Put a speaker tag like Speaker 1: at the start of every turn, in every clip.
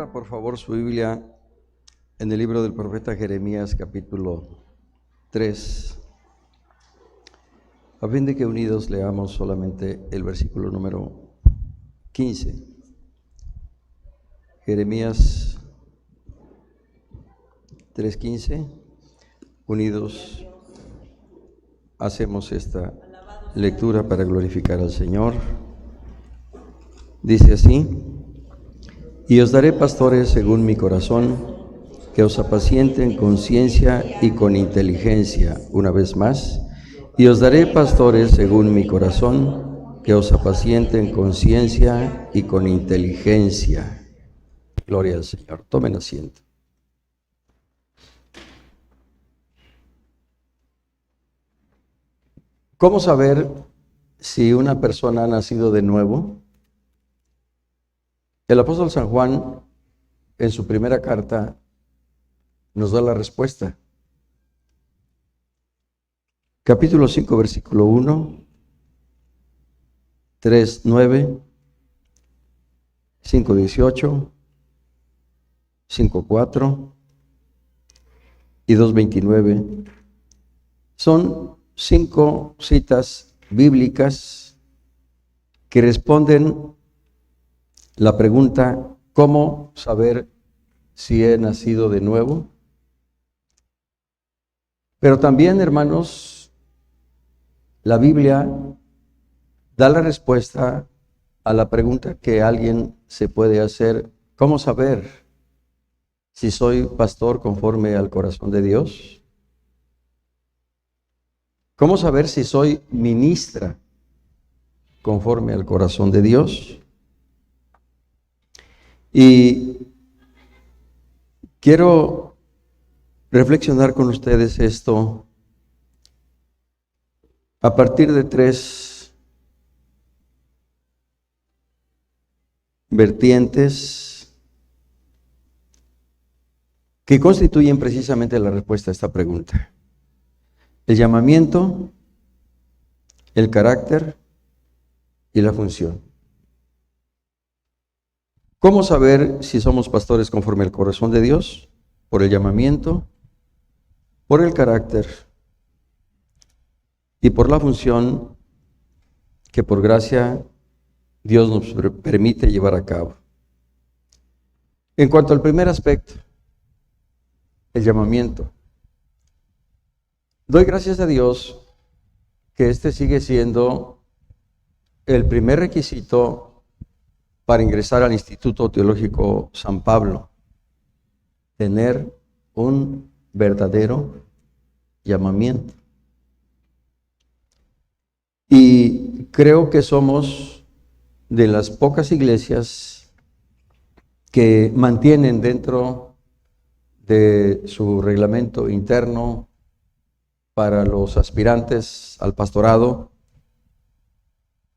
Speaker 1: Abra por favor su Biblia en el libro del profeta Jeremías capítulo 3, a fin de que unidos leamos solamente el versículo número 15. Jeremías 3:15, unidos hacemos esta lectura para glorificar al Señor. Dice así: y os daré pastores según mi corazón, que os apacienten con ciencia y con inteligencia. Una vez más, y os daré pastores según mi corazón, que os apacienten con ciencia y con inteligencia. Gloria al Señor. Tomen asiento. ¿Cómo saber si una persona ha nacido de nuevo? El apóstol San Juan, en su primera carta, nos da la respuesta. Capítulo 5, versículo 1, 3, 9, 5, 18, 5, 4 y 2, 29. Son 5 citas bíblicas que responden la pregunta: ¿cómo saber si he nacido de nuevo? Pero también, hermanos, la Biblia da la respuesta a la pregunta que alguien se puede hacer: ¿cómo saber si soy pastor conforme al corazón de Dios? ¿Cómo saber si soy ministra conforme al corazón de Dios? Y quiero reflexionar con ustedes esto a partir de 3 vertientes que constituyen precisamente la respuesta a esta pregunta: el llamamiento, el carácter y la función. ¿Cómo saber si somos pastores conforme al corazón de Dios? Por el llamamiento, por el carácter y por la función que por gracia Dios nos permite llevar a cabo. En cuanto al primer aspecto, el llamamiento, doy gracias a Dios que este sigue siendo el primer requisito para ingresar al Instituto Teológico San Pablo: tener un verdadero llamamiento. Y creo que somos de las pocas iglesias que mantienen dentro de su reglamento interno para los aspirantes al pastorado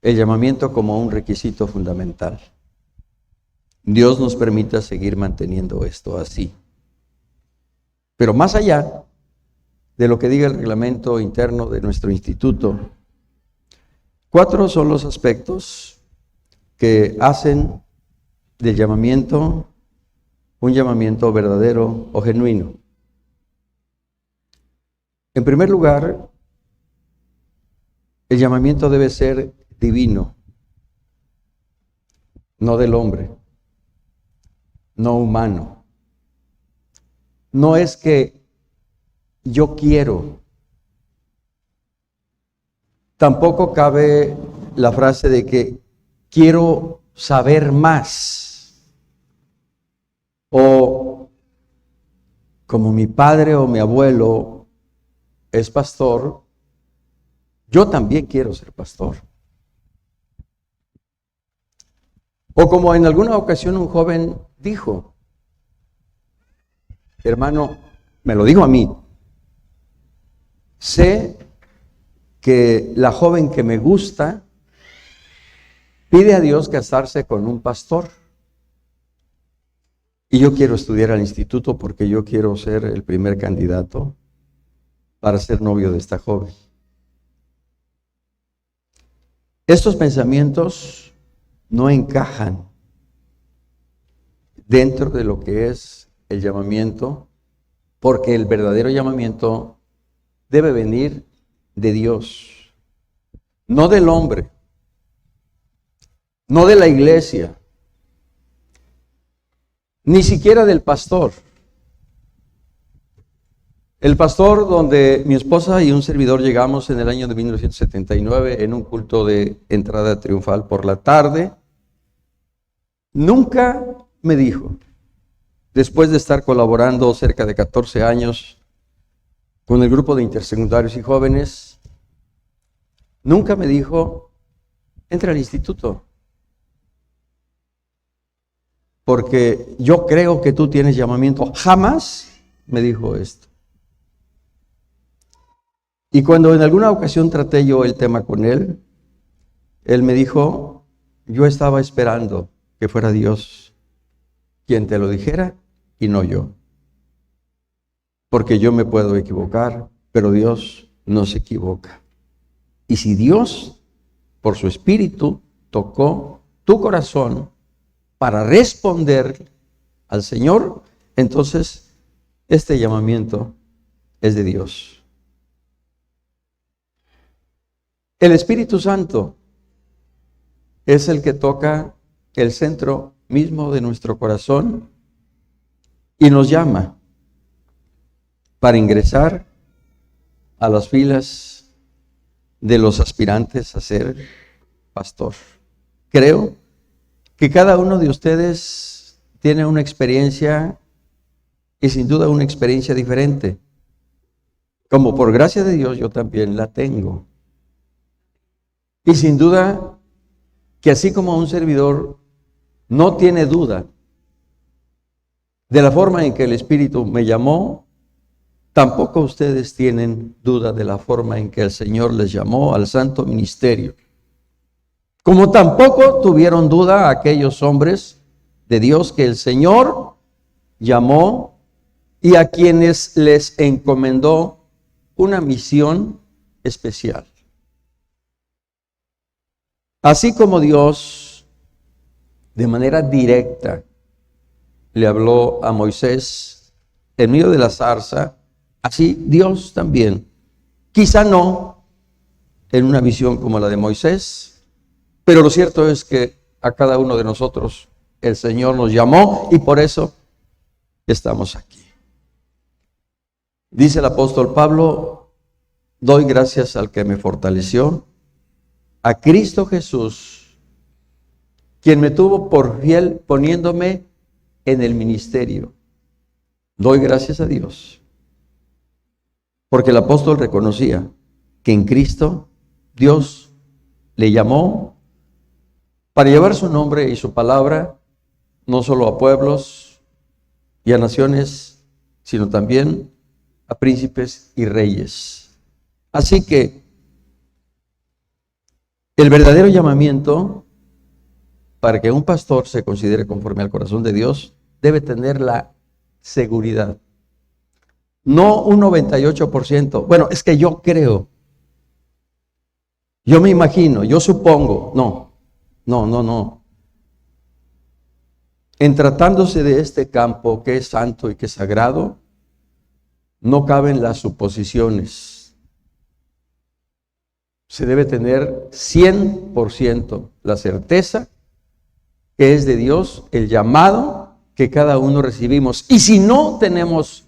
Speaker 1: el llamamiento como un requisito fundamental. Dios nos permita seguir manteniendo esto así. Pero más allá de lo que diga el reglamento interno de nuestro instituto, 4 son los aspectos que hacen del llamamiento un llamamiento verdadero o genuino. En primer lugar, el llamamiento debe ser divino, no del hombre, no humano. No es que yo quiero. Tampoco cabe la frase de que quiero saber más, o como mi padre o mi abuelo es pastor, yo también quiero ser pastor. O como en alguna ocasión un joven dijo: hermano, me lo dijo a mí, sé que la joven que me gusta pide a Dios casarse con un pastor, y yo quiero estudiar al instituto porque yo quiero ser el primer candidato para ser novio de esta joven. Estos pensamientos no encajan dentro de lo que es el llamamiento, porque el verdadero llamamiento debe venir de Dios, no del hombre, no de la iglesia, ni siquiera del pastor. El pastor donde mi esposa y un servidor llegamos en el año de 1979 en un culto de entrada triunfal por la tarde, nunca me dijo, después de estar colaborando cerca de 14 años con el grupo de intersecundarios y jóvenes, nunca me dijo, entra al instituto, porque yo creo que tú tienes llamamiento. Jamás me dijo esto. Y cuando en alguna ocasión traté yo el tema con él, él me dijo, yo estaba esperando que fuera Dios quien te lo dijera y no yo. Porque yo me puedo equivocar, pero Dios no se equivoca. Y si Dios, por su Espíritu, tocó tu corazón para responder al Señor, entonces este llamamiento es de Dios. El Espíritu Santo es el que toca el centro mismo de nuestro corazón y nos llama para ingresar a las filas de los aspirantes a ser pastor. Creo que cada uno de ustedes tiene una experiencia y sin duda una experiencia diferente. Como por gracia de Dios yo también la tengo. Y sin duda que así como un servidor no tiene duda de la forma en que el Espíritu me llamó, tampoco ustedes tienen duda de la forma en que el Señor les llamó al santo ministerio. Como tampoco tuvieron duda aquellos hombres de Dios que el Señor llamó y a quienes les encomendó una misión especial. Así como Dios, de manera directa, le habló a Moisés en medio de la zarza, así Dios también, quizá no en una visión como la de Moisés, pero lo cierto es que a cada uno de nosotros el Señor nos llamó y por eso estamos aquí. Dice el apóstol Pablo, doy gracias al que me fortaleció, a Cristo Jesús, quien me tuvo por fiel poniéndome en el ministerio. Doy gracias a Dios, porque el apóstol reconocía que en Cristo Dios le llamó para llevar su nombre y su palabra no solo a pueblos y a naciones, sino también a príncipes y reyes. Así que el verdadero llamamiento para que un pastor se considere conforme al corazón de Dios debe tener la seguridad. No un 98%. Bueno, es que yo creo. Yo me imagino, yo supongo. No. En tratándose de este campo que es santo y que es sagrado, no caben las suposiciones. Se debe tener 100% la certeza que es de Dios el llamado que cada uno recibimos. Y si no tenemos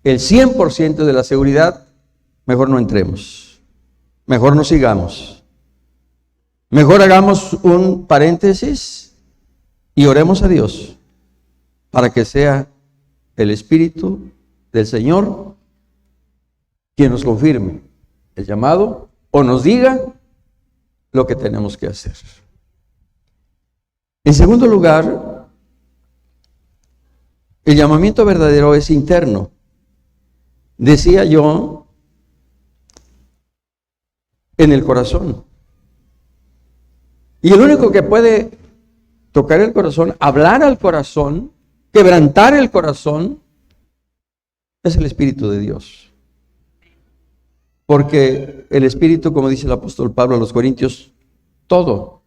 Speaker 1: el 100% de la seguridad, mejor no entremos, mejor no sigamos. Mejor hagamos un paréntesis y oremos a Dios para que sea el Espíritu del Señor quien nos confirme el llamado o nos diga lo que tenemos que hacer. En segundo lugar, el llamamiento verdadero es interno. Decía yo, en el corazón. Y el único que puede tocar el corazón, hablar al corazón, quebrantar el corazón, es el Espíritu de Dios. Porque el Espíritu, como dice el apóstol Pablo a los Corintios, todo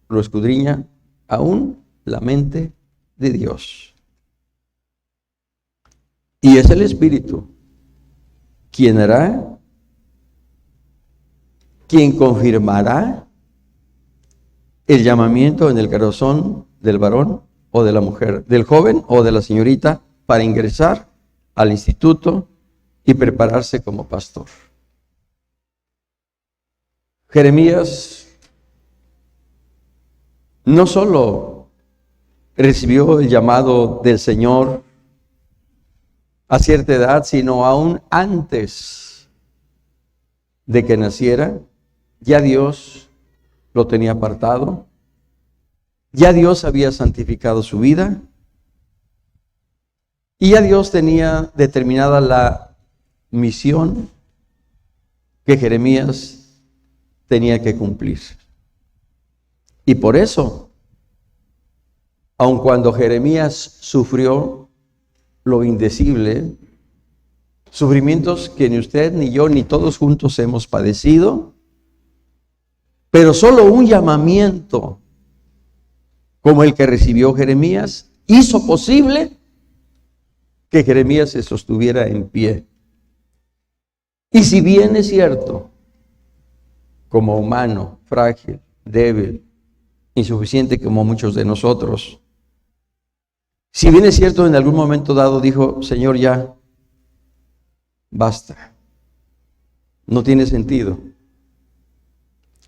Speaker 1: lo escudriña, aún la mente de Dios. Y es el Espíritu quien hará, quien confirmará el llamamiento en el corazón del varón o de la mujer, del joven o de la señorita, para ingresar al instituto y prepararse como pastor. Jeremías no solo recibió el llamado del Señor a cierta edad, sino aún antes de que naciera, ya Dios lo tenía apartado, ya Dios había santificado su vida y ya Dios tenía determinada la misión que Jeremías tenía que cumplir. Y por eso, aun cuando Jeremías sufrió lo indecible, sufrimientos que ni usted, ni yo, ni todos juntos hemos padecido, pero solo un llamamiento como el que recibió Jeremías hizo posible que Jeremías se sostuviera en pie. Y si bien es cierto, como humano, frágil, débil, insuficiente como muchos de nosotros, si bien es cierto, en algún momento dado dijo: Señor, ya, basta, no tiene sentido.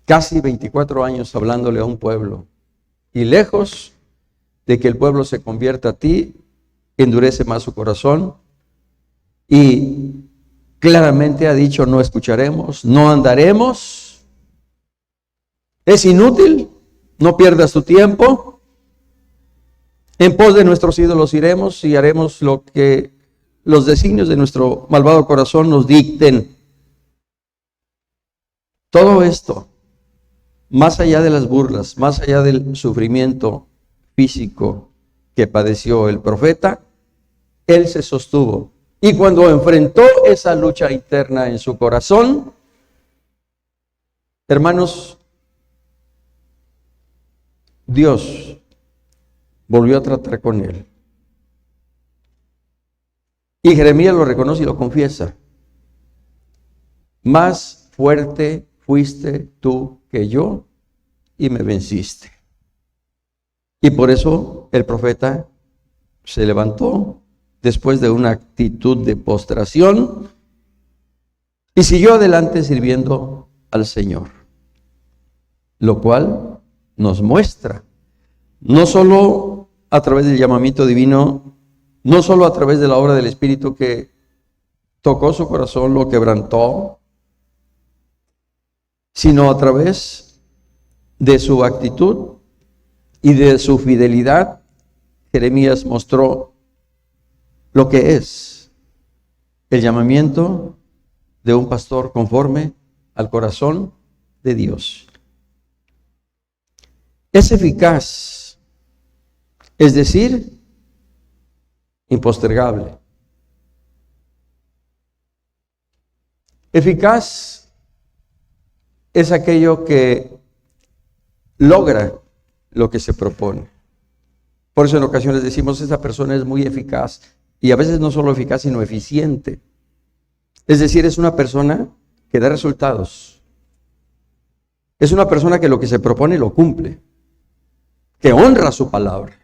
Speaker 1: Casi 24 años hablándole a un pueblo, y lejos de que el pueblo se convierta a ti, endurece más su corazón, y claramente ha dicho: no escucharemos, no andaremos, es inútil, no pierdas tu tiempo. En pos de nuestros ídolos iremos y haremos lo que los designios de nuestro malvado corazón nos dicten. Todo esto, más allá de las burlas, más allá del sufrimiento físico que padeció el profeta, él se sostuvo. Y cuando enfrentó esa lucha interna en su corazón, hermanos, Dios volvió a tratar con él. Y Jeremías lo reconoce y lo confiesa: más fuerte fuiste tú que yo y me venciste. Y por eso el profeta se levantó después de una actitud de postración y siguió adelante sirviendo al Señor, lo cual nos muestra, no solo a través del llamamiento divino, no solo a través de la obra del Espíritu que tocó su corazón, lo quebrantó, sino a través de su actitud y de su fidelidad. Jeremías mostró lo que es el llamamiento de un pastor conforme al corazón de Dios. Es eficaz, es decir, impostergable. Eficaz es aquello que logra lo que se propone. Por eso en ocasiones decimos: esa persona es muy eficaz, y a veces no solo eficaz, sino eficiente. Es decir, es una persona que da resultados. Es una persona que lo que se propone lo cumple, que honra su palabra.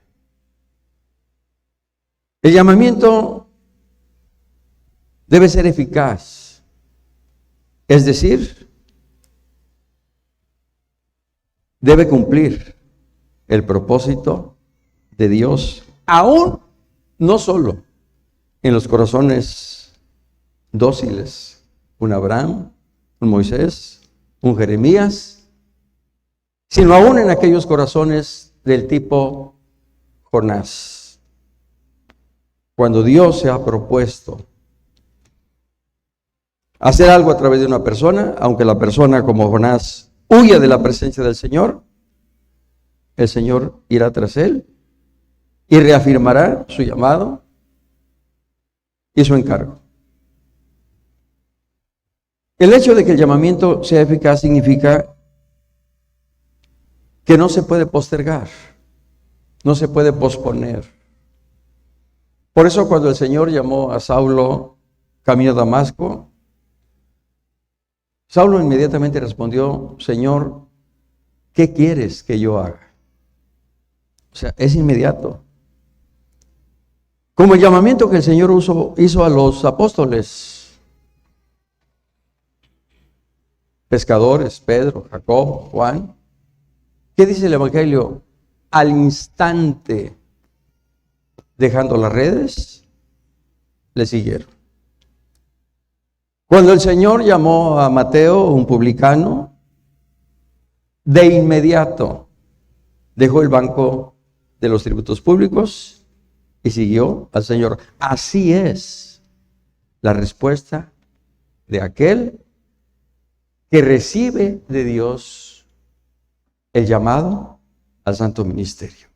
Speaker 1: El llamamiento debe ser eficaz, es decir, debe cumplir el propósito de Dios, aún no solo en los corazones dóciles, un Abraham, un Moisés, un Jeremías, sino aún en aquellos corazones del tipo Jonás. Cuando Dios se ha propuesto hacer algo a través de una persona, aunque la persona, como Jonás, huya de la presencia del Señor, el Señor irá tras él y reafirmará su llamado y su encargo. El hecho de que el llamamiento sea eficaz significa que no se puede postergar. no se puede posponer. Por eso cuando el Señor llamó a Saulo camino a Damasco, Saulo inmediatamente respondió: Señor, ¿qué quieres que yo haga? O sea, es inmediato. Como el llamamiento que el Señor hizo a los apóstoles, pescadores, Pedro, Jacob, Juan. ¿Qué dice el Evangelio? Al instante, dejando las redes, le siguieron. Cuando el Señor llamó a Mateo, un publicano, de inmediato dejó el banco de los tributos públicos y siguió al Señor. Así es la respuesta de aquel que recibe de Dios el llamado al santo ministerio.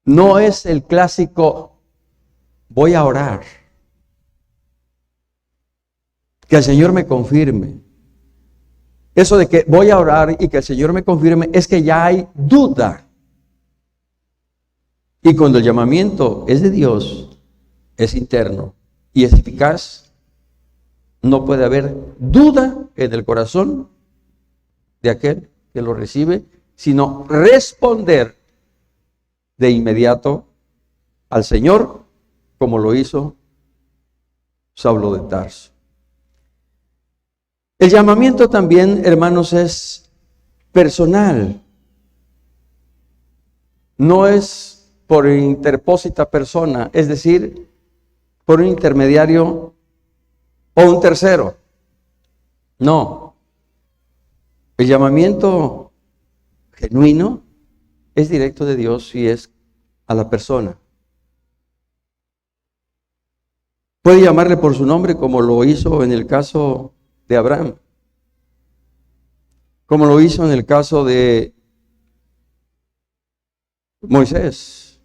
Speaker 1: No es el clásico: voy a orar, que el Señor me confirme. Eso de que voy a orar y que el Señor me confirme es que ya hay duda. Y cuando el llamamiento es de Dios, es interno y es eficaz, no puede haber duda en el corazón de aquel que lo recibe, sino responder de inmediato al Señor, como lo hizo Saulo de Tarso. El llamamiento también, hermanos, es personal. No es por interpósita persona, es decir, por un intermediario o un tercero. No. El llamamiento genuino es directo de Dios y es a la persona. Puede llamarle por su nombre, como lo hizo en el caso de Abraham, como lo hizo en el caso de Moisés,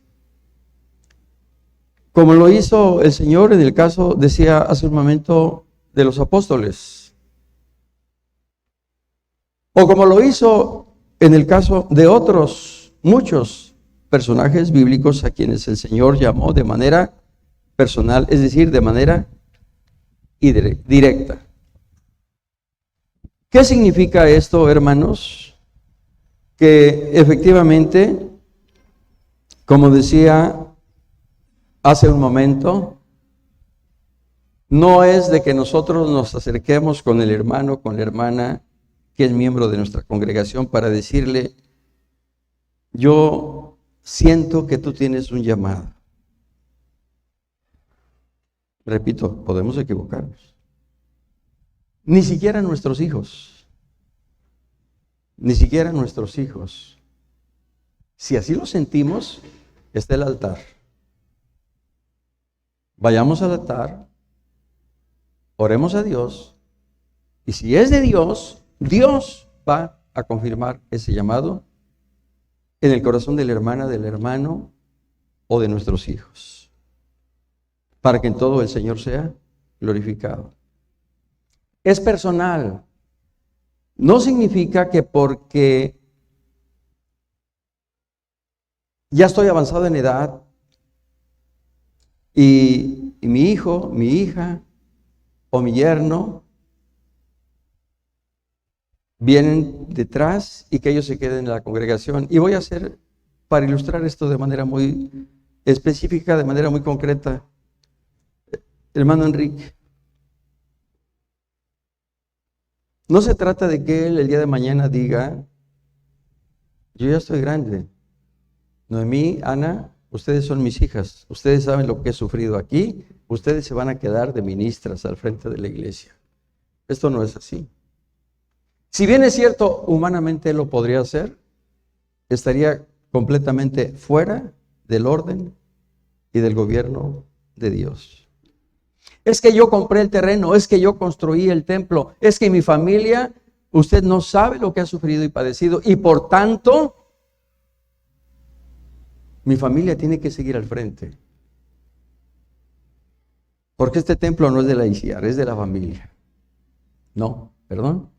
Speaker 1: como lo hizo el Señor en el caso, decía hace un momento, de los apóstoles, o como lo hizo en el caso de otros muchos personajes bíblicos a quienes el Señor llamó de manera personal, es decir, de manera directa. ¿Qué significa esto, hermanos? Que efectivamente, como decía hace un momento, no es de que nosotros nos acerquemos con el hermano, con la hermana que es miembro de nuestra congregación para decirle: yo siento que tú tienes un llamado. Repito, podemos equivocarnos. Ni siquiera nuestros hijos. Ni siquiera nuestros hijos. Si así lo sentimos, está el altar. Vayamos al altar, oremos a Dios, y si es de Dios, Dios va a confirmar ese llamado en el corazón de la hermana, del hermano o de nuestros hijos, para que en todo el Señor sea glorificado. Es personal. No significa que porque ya estoy avanzado en edad y mi hijo, mi hija o mi yerno vienen detrás y que ellos se queden en la congregación. Y voy a hacer, para ilustrar esto de manera muy específica, de manera muy concreta, hermano Enrique, no se trata de que él el día de mañana diga: yo ya estoy grande, Noemí, Ana, ustedes son mis hijas, ustedes saben lo que he sufrido aquí, ustedes se van a quedar de ministras al frente de la iglesia. Esto no es así. Si bien es cierto, humanamente él lo podría hacer, estaría completamente fuera del orden y del gobierno de Dios. Es que yo compré el terreno, es que yo construí el templo, es que mi familia, usted no sabe lo que ha sufrido y padecido, y por tanto, mi familia tiene que seguir al frente. Porque este templo no es de la ICIAR, es de la familia. No, perdón.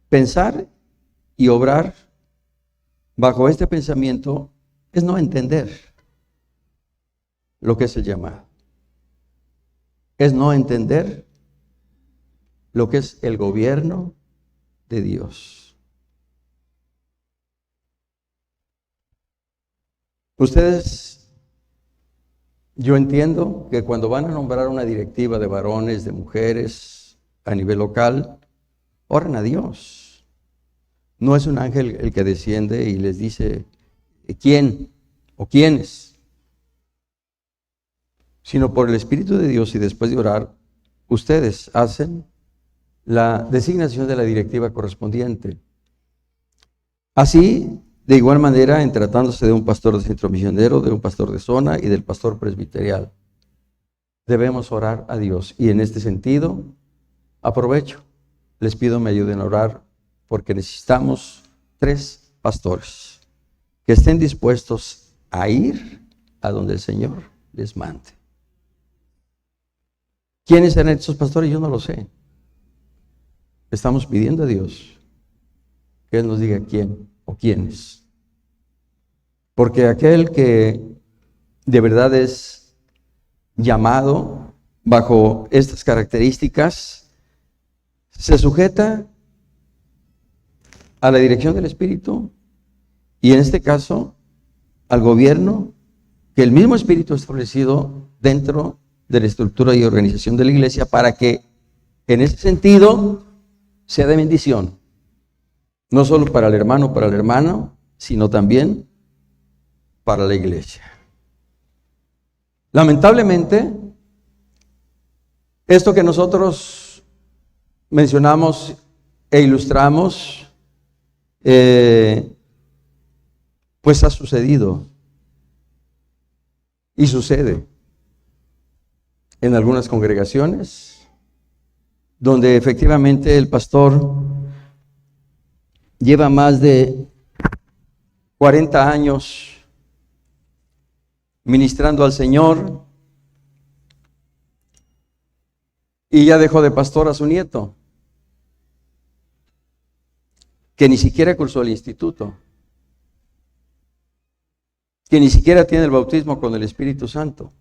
Speaker 1: Pensar y obrar bajo este pensamiento es no entender lo que es el llamado. Es no entender lo que es el gobierno de Dios. Ustedes, yo entiendo que cuando van a nombrar una directiva de varones, de mujeres, a nivel local, oran a Dios. No es un ángel el que desciende y les dice quién o quiénes, sino por el Espíritu de Dios, y después de orar, ustedes hacen la designación de la directiva correspondiente. Así, de igual manera, en tratándose de un pastor de centro misionero, de un pastor de zona y del pastor presbiterial, debemos orar a Dios. Y en este sentido, aprovecho, les pido me ayuden a orar, porque necesitamos 3 pastores que estén dispuestos a ir a donde el Señor les mande. ¿Quiénes serán estos pastores? Yo no lo sé. Estamos pidiendo a Dios que Él nos diga quién o quiénes. Porque aquel que de verdad es llamado bajo estas características se sujeta a la dirección del Espíritu y en este caso al gobierno que el mismo Espíritu ha establecido dentro de la estructura y organización de la iglesia, para que en ese sentido sea de bendición, no solo para el hermano, sino también para la iglesia. Lamentablemente, esto que nosotros mencionamos e ilustramos, pues ha sucedido y sucede en algunas congregaciones, donde efectivamente el pastor lleva más de 40 años ministrando al Señor y ya dejó de pastor a su nieto, que ni siquiera cursó el instituto, que ni siquiera tiene el bautismo con el Espíritu Santo.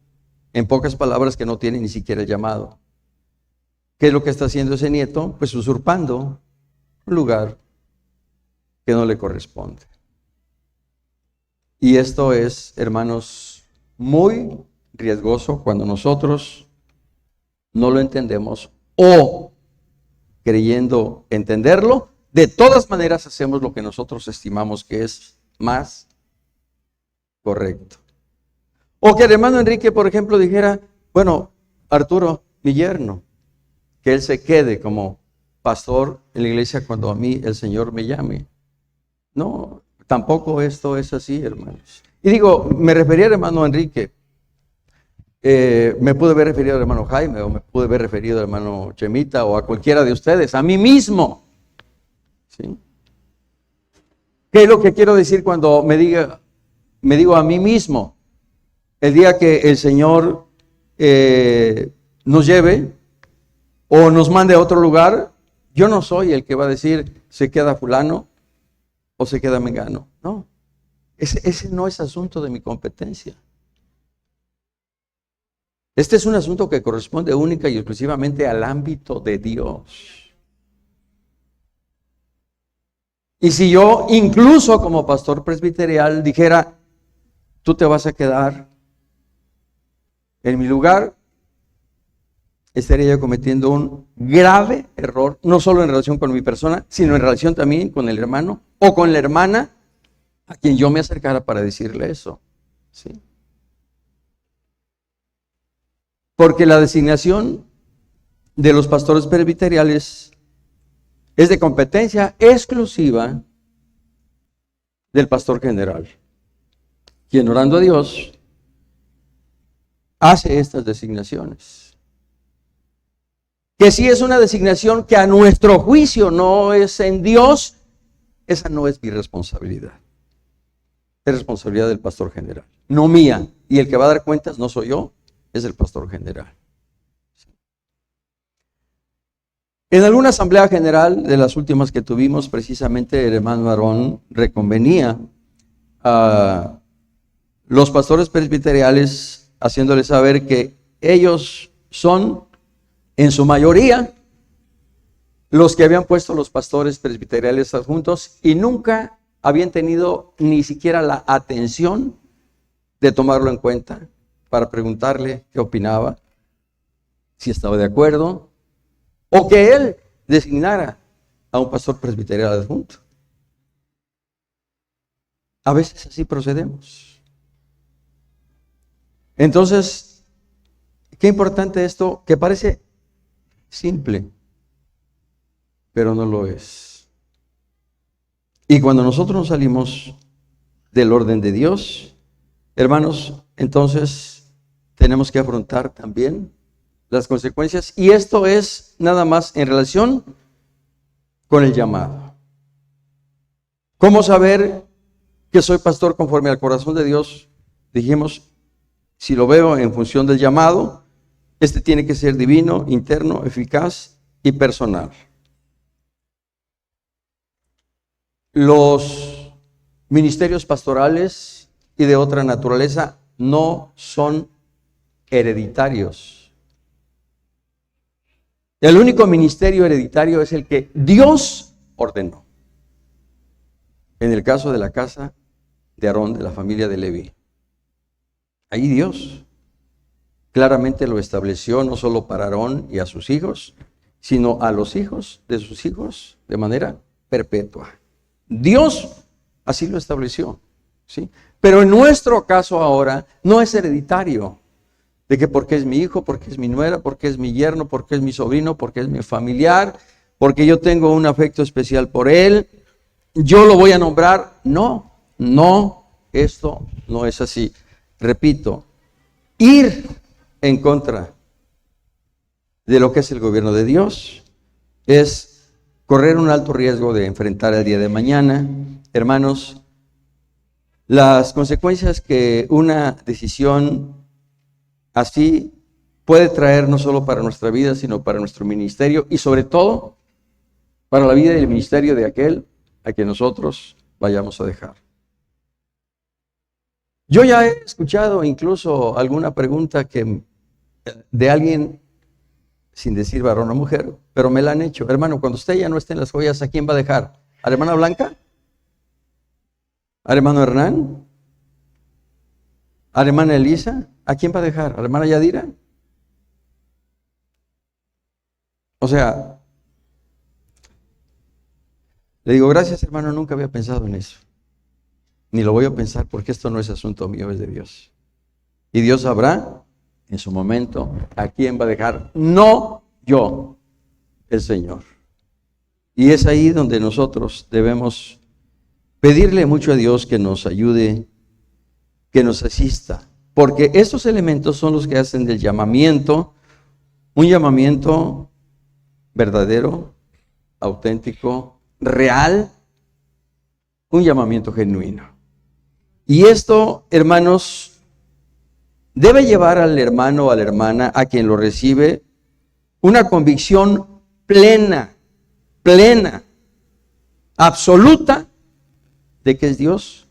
Speaker 1: En pocas palabras, que no tiene ni siquiera el llamado. ¿Qué es lo que está haciendo ese nieto? Pues usurpando un lugar que no le corresponde. Y esto es, hermanos, muy riesgoso cuando nosotros no lo entendemos, o creyendo entenderlo, de todas maneras hacemos lo que nosotros estimamos que es más correcto. O que el hermano Enrique, por ejemplo, dijera, bueno, Arturo, mi yerno, que él se quede como pastor en la iglesia cuando a mí el Señor me llame. No, tampoco esto es así, hermanos. Y digo, me refería al hermano Enrique, me pude haber referido al hermano Jaime, o me pude haber referido al hermano Chemita, o a cualquiera de ustedes, a mí mismo. ¿Sí? ¿Qué es lo que quiero decir cuando me digo a mí mismo? El día que el Señor nos lleve o nos mande a otro lugar, yo no soy el que va a decir se queda fulano o se queda mengano. No, ese no es asunto de mi competencia. Este es un asunto que corresponde única y exclusivamente al ámbito de Dios. Y si yo, incluso como pastor presbiterial, dijera, tú te vas a quedar en mi lugar, estaría yo cometiendo un grave error, no solo en relación con mi persona, sino en relación también con el hermano o con la hermana a quien yo me acercara para decirle eso. ¿Sí? Porque la designación de los pastores presbiteriales es de competencia exclusiva del pastor general, quien, orando a Dios, hace estas designaciones. Que si es una designación que a nuestro juicio no es en Dios, esa no es mi responsabilidad. Es responsabilidad del pastor general, no mía. Y el que va a dar cuentas no soy yo, es el pastor general. En alguna asamblea general de las últimas que tuvimos, precisamente el hermano Aarón reconvenía los pastores presbiteriales, haciéndoles saber que ellos son, en su mayoría, los que habían puesto los pastores presbiteriales adjuntos y nunca habían tenido ni siquiera la atención de tomarlo en cuenta para preguntarle qué opinaba, si estaba de acuerdo, o que él designara a un pastor presbiterial adjunto. A veces así procedemos. Entonces, qué importante esto, que parece simple, pero no lo es. Y cuando nosotros nos salimos del orden de Dios, hermanos, entonces tenemos que afrontar también las consecuencias. Y esto es nada más en relación con el llamado. ¿Cómo saber que soy pastor conforme al corazón de Dios? Dijimos, si lo veo en función del llamado, este tiene que ser divino, interno, eficaz y personal. Los ministerios pastorales y de otra naturaleza no son hereditarios. El único ministerio hereditario es el que Dios ordenó. En el caso de la casa de Aarón, de la familia de Leví. Ahí Dios claramente lo estableció no solo para Aarón y a sus hijos, sino a los hijos de sus hijos de manera perpetua. Dios así lo estableció, ¿sí? Pero en nuestro caso ahora no es hereditario, de que porque es mi hijo, porque es mi nuera, porque es mi yerno, porque es mi sobrino, porque es mi familiar, porque yo tengo un afecto especial por él, yo lo voy a nombrar. No, esto no es así. Repito, ir en contra de lo que es el gobierno de Dios es correr un alto riesgo de enfrentar el día de mañana. Hermanos, las consecuencias que una decisión así puede traer no solo para nuestra vida, sino para nuestro ministerio y sobre todo para la vida y el ministerio de aquel a quien nosotros vayamos a dejar. Yo ya he escuchado incluso alguna pregunta de alguien, sin decir varón o mujer, pero me la han hecho. Hermano, cuando usted ya no esté en las joyas, ¿a quién va a dejar? ¿A la hermana Blanca? ¿Al hermano Hernán? ¿A la hermana Elisa? ¿A quién va a dejar? ¿A la hermana Yadira? O sea, le digo, gracias hermano, nunca había pensado en eso. Ni lo voy a pensar porque esto no es asunto mío, es de Dios. Y Dios sabrá en su momento a quién va a dejar. No yo, el Señor. Y es ahí donde nosotros debemos pedirle mucho a Dios que nos ayude, que nos asista. Porque estos elementos son los que hacen del llamamiento un llamamiento verdadero, auténtico, real, un llamamiento genuino. Y esto, hermanos, debe llevar al hermano o a la hermana, a quien lo recibe, una convicción plena, absoluta, de que es Dios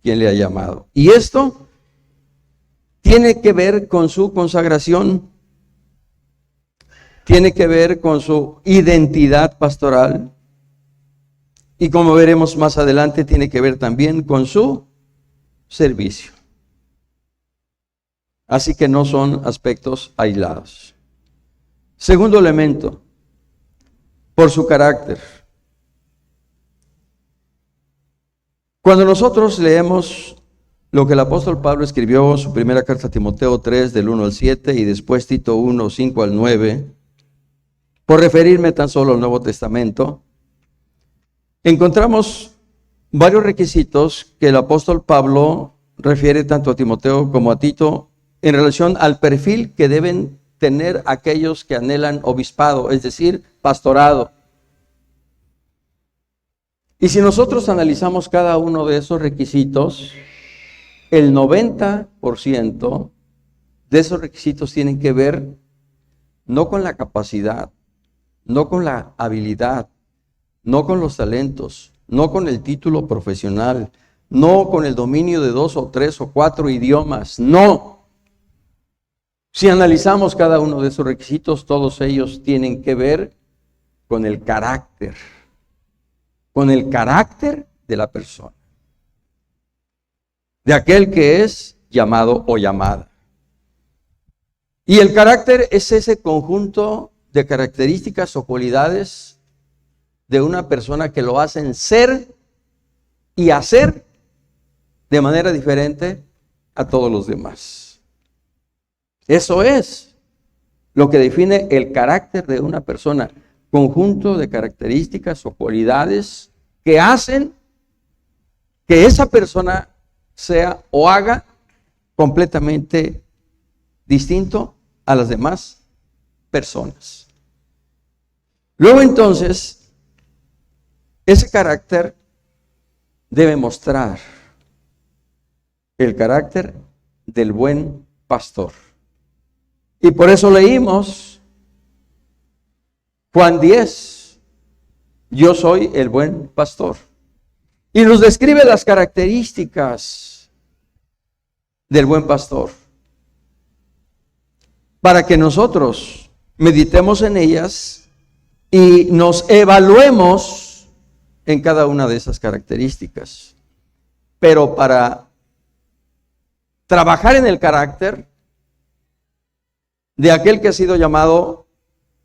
Speaker 1: quien le ha llamado. Y esto tiene que ver con su consagración, tiene que ver con su identidad pastoral, y como veremos más adelante, tiene que ver también con su servicio. Así que no son aspectos aislados. Segundo elemento, por su carácter. Cuando nosotros leemos lo que el apóstol Pablo escribió, su primera carta a Timoteo 3, del 1 al 7, y después Tito 1, 5 al 9, por referirme tan solo al Nuevo Testamento, encontramos varios requisitos que el apóstol Pablo refiere tanto a Timoteo como a Tito en relación al perfil que deben tener aquellos que anhelan obispado, es decir, pastorado. Y si nosotros analizamos cada uno de esos requisitos, el 90% de esos requisitos tienen que ver no con la capacidad, no con la habilidad, no con los talentos, no con el título profesional, no con el dominio de 2 o 3 o 4 idiomas, no. Si analizamos cada uno de esos requisitos, todos ellos tienen que ver con el carácter de la persona, de aquel que es llamado o llamada. Y el carácter es ese conjunto de características o cualidades de una persona que lo hacen ser y hacer de manera diferente a todos los demás. Eso es lo que define el carácter de una persona, conjunto de características o cualidades que hacen que esa persona sea o haga completamente distinto a las demás personas. Luego entonces, ese carácter debe mostrar el carácter del buen pastor. Y por eso leímos Juan 10, yo soy el buen pastor. Y nos describe las características del buen pastor, para que nosotros meditemos en ellas y nos evaluemos en cada una de esas características. Pero para trabajar en el carácter de aquel que ha sido llamado,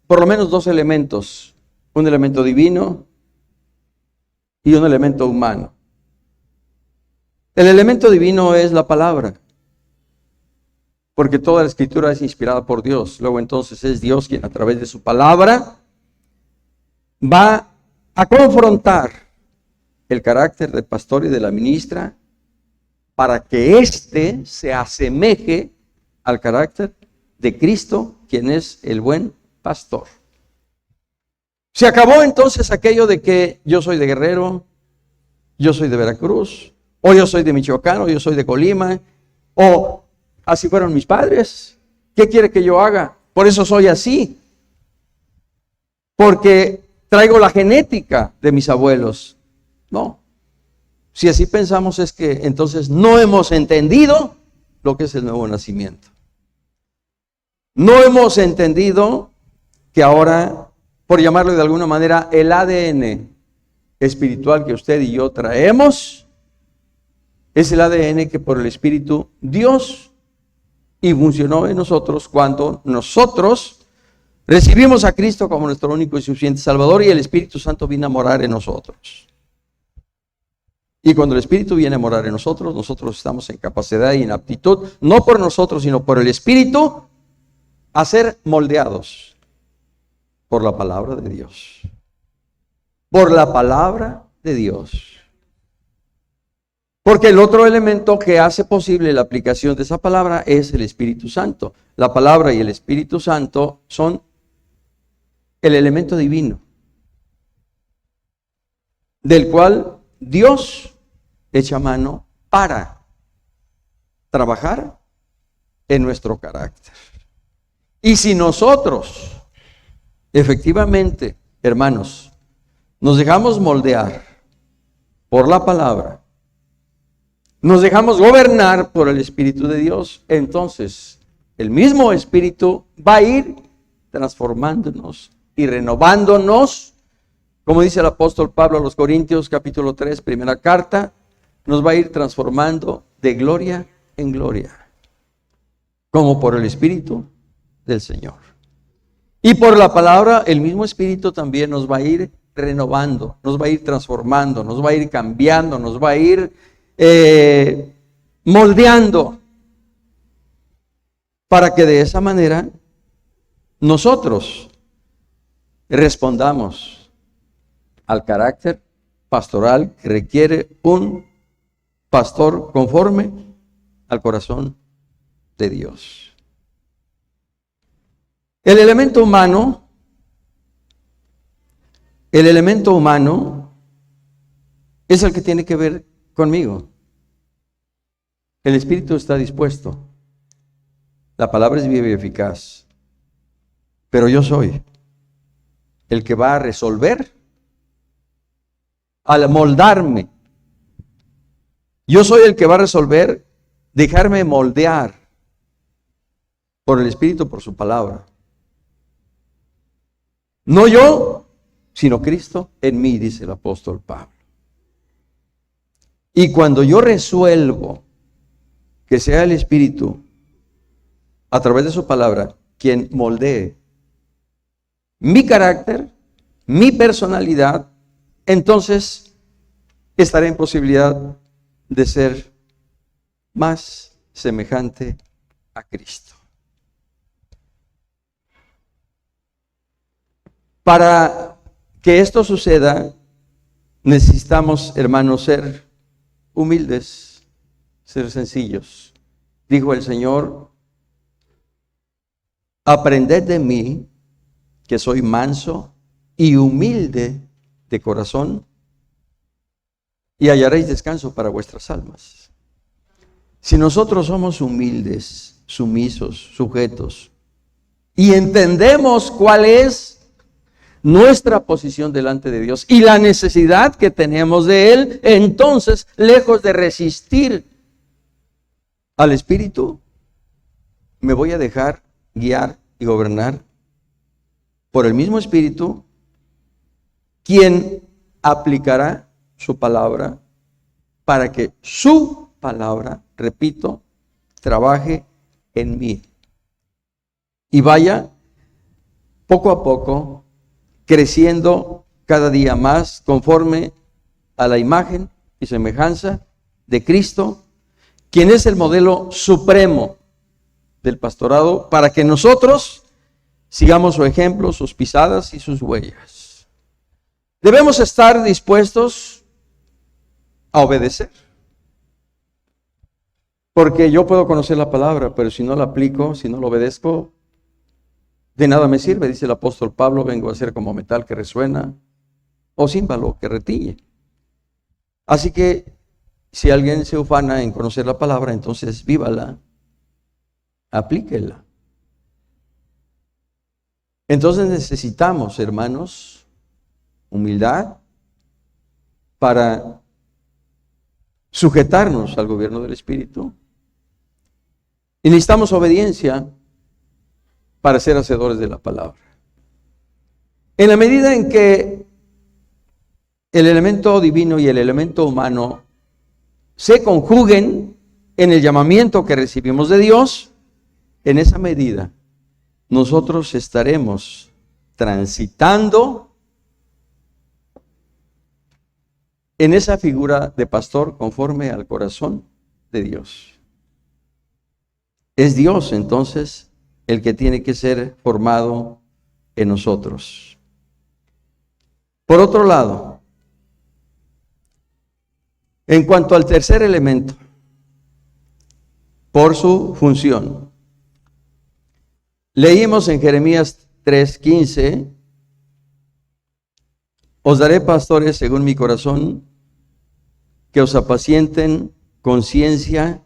Speaker 1: por lo menos 2 elementos, un elemento divino y un elemento humano. El elemento divino es la palabra, porque toda la escritura es inspirada por Dios. Luego entonces es Dios quien a través de su palabra va a confrontar el carácter del pastor y de la ministra para que éste se asemeje al carácter de Cristo, quien es el buen pastor. Se acabó entonces aquello de que yo soy de Guerrero, yo soy de Veracruz, o yo soy de Michoacán, o yo soy de Colima, o así fueron mis padres. ¿Qué quiere que yo haga? Por eso soy así. Porque traigo la genética de mis abuelos. No. Si así pensamos es que entonces no hemos entendido lo que es el nuevo nacimiento. No hemos entendido que ahora, por llamarlo de alguna manera, el ADN espiritual que usted y yo traemos es el ADN que por el Espíritu Dios y funcionó en nosotros cuando nosotros recibimos a Cristo como nuestro único y suficiente Salvador y el Espíritu Santo vino a morar en nosotros. Y cuando el Espíritu viene a morar en nosotros, nosotros estamos en capacidad y en aptitud, no por nosotros, sino por el Espíritu, a ser moldeados por la palabra de Dios. Por la palabra de Dios. Porque el otro elemento que hace posible la aplicación de esa palabra es el Espíritu Santo. La palabra y el Espíritu Santo son el elemento divino, del cual Dios echa mano para trabajar en nuestro carácter. Y si nosotros, efectivamente, hermanos, nos dejamos moldear por la palabra, nos dejamos gobernar por el Espíritu de Dios, entonces el mismo Espíritu va a ir transformándonos y renovándonos, como dice el apóstol Pablo a los Corintios, capítulo 3, primera carta, nos va a ir transformando de gloria en gloria, como por el Espíritu del Señor. Y por la palabra, el mismo Espíritu también nos va a ir renovando, nos va a ir transformando, nos va a ir cambiando, nos va a ir moldeando, para que de esa manera nosotros respondamos al carácter pastoral que requiere un pastor conforme al corazón de Dios. El elemento humano es el que tiene que ver conmigo. El Espíritu está dispuesto. La palabra es viva y eficaz. Pero yo soy el que va a resolver al moldarme Yo soy el que va a resolver dejarme moldear por el Espíritu, por su palabra. No yo, sino Cristo en mí, dice el apóstol Pablo. Y cuando yo resuelvo que sea el Espíritu, a través de su palabra, quien moldee mi carácter, mi personalidad, entonces estaré en posibilidad de ser más semejante a Cristo. Para que esto suceda, necesitamos, hermanos, ser humildes, ser sencillos. Dijo el Señor: aprended de mí, que soy manso y humilde de corazón, y hallaréis descanso para vuestras almas. Si nosotros somos humildes, sumisos, sujetos, y entendemos cuál es nuestra posición delante de Dios y la necesidad que tenemos de Él, entonces, lejos de resistir al Espíritu, me voy a dejar guiar y gobernar por el mismo Espíritu, quien aplicará su palabra para que su palabra, repito, trabaje en mí y vaya poco a poco creciendo cada día más conforme a la imagen y semejanza de Cristo, quien es el modelo supremo del pastorado, para que nosotros sigamos su ejemplo, sus pisadas y sus huellas. Debemos estar dispuestos a obedecer. Porque yo puedo conocer la palabra, pero si no la aplico, si no la obedezco, de nada me sirve, dice el apóstol Pablo: vengo a ser como metal que resuena o címbalo que retiñe. Así que si alguien se ufana en conocer la palabra, entonces vívala, aplíquela. Entonces necesitamos, hermanos, humildad para sujetarnos al gobierno del Espíritu. Y necesitamos obediencia para ser hacedores de la palabra. En la medida en que el elemento divino y el elemento humano se conjuguen en el llamamiento que recibimos de Dios, en esa medida nosotros estaremos transitando en esa figura de pastor conforme al corazón de Dios. Es Dios entonces el que tiene que ser formado en nosotros. Por otro lado, en cuanto al tercer elemento, por su función, leímos en Jeremías 3:15: os daré pastores según mi corazón, que os apacienten con ciencia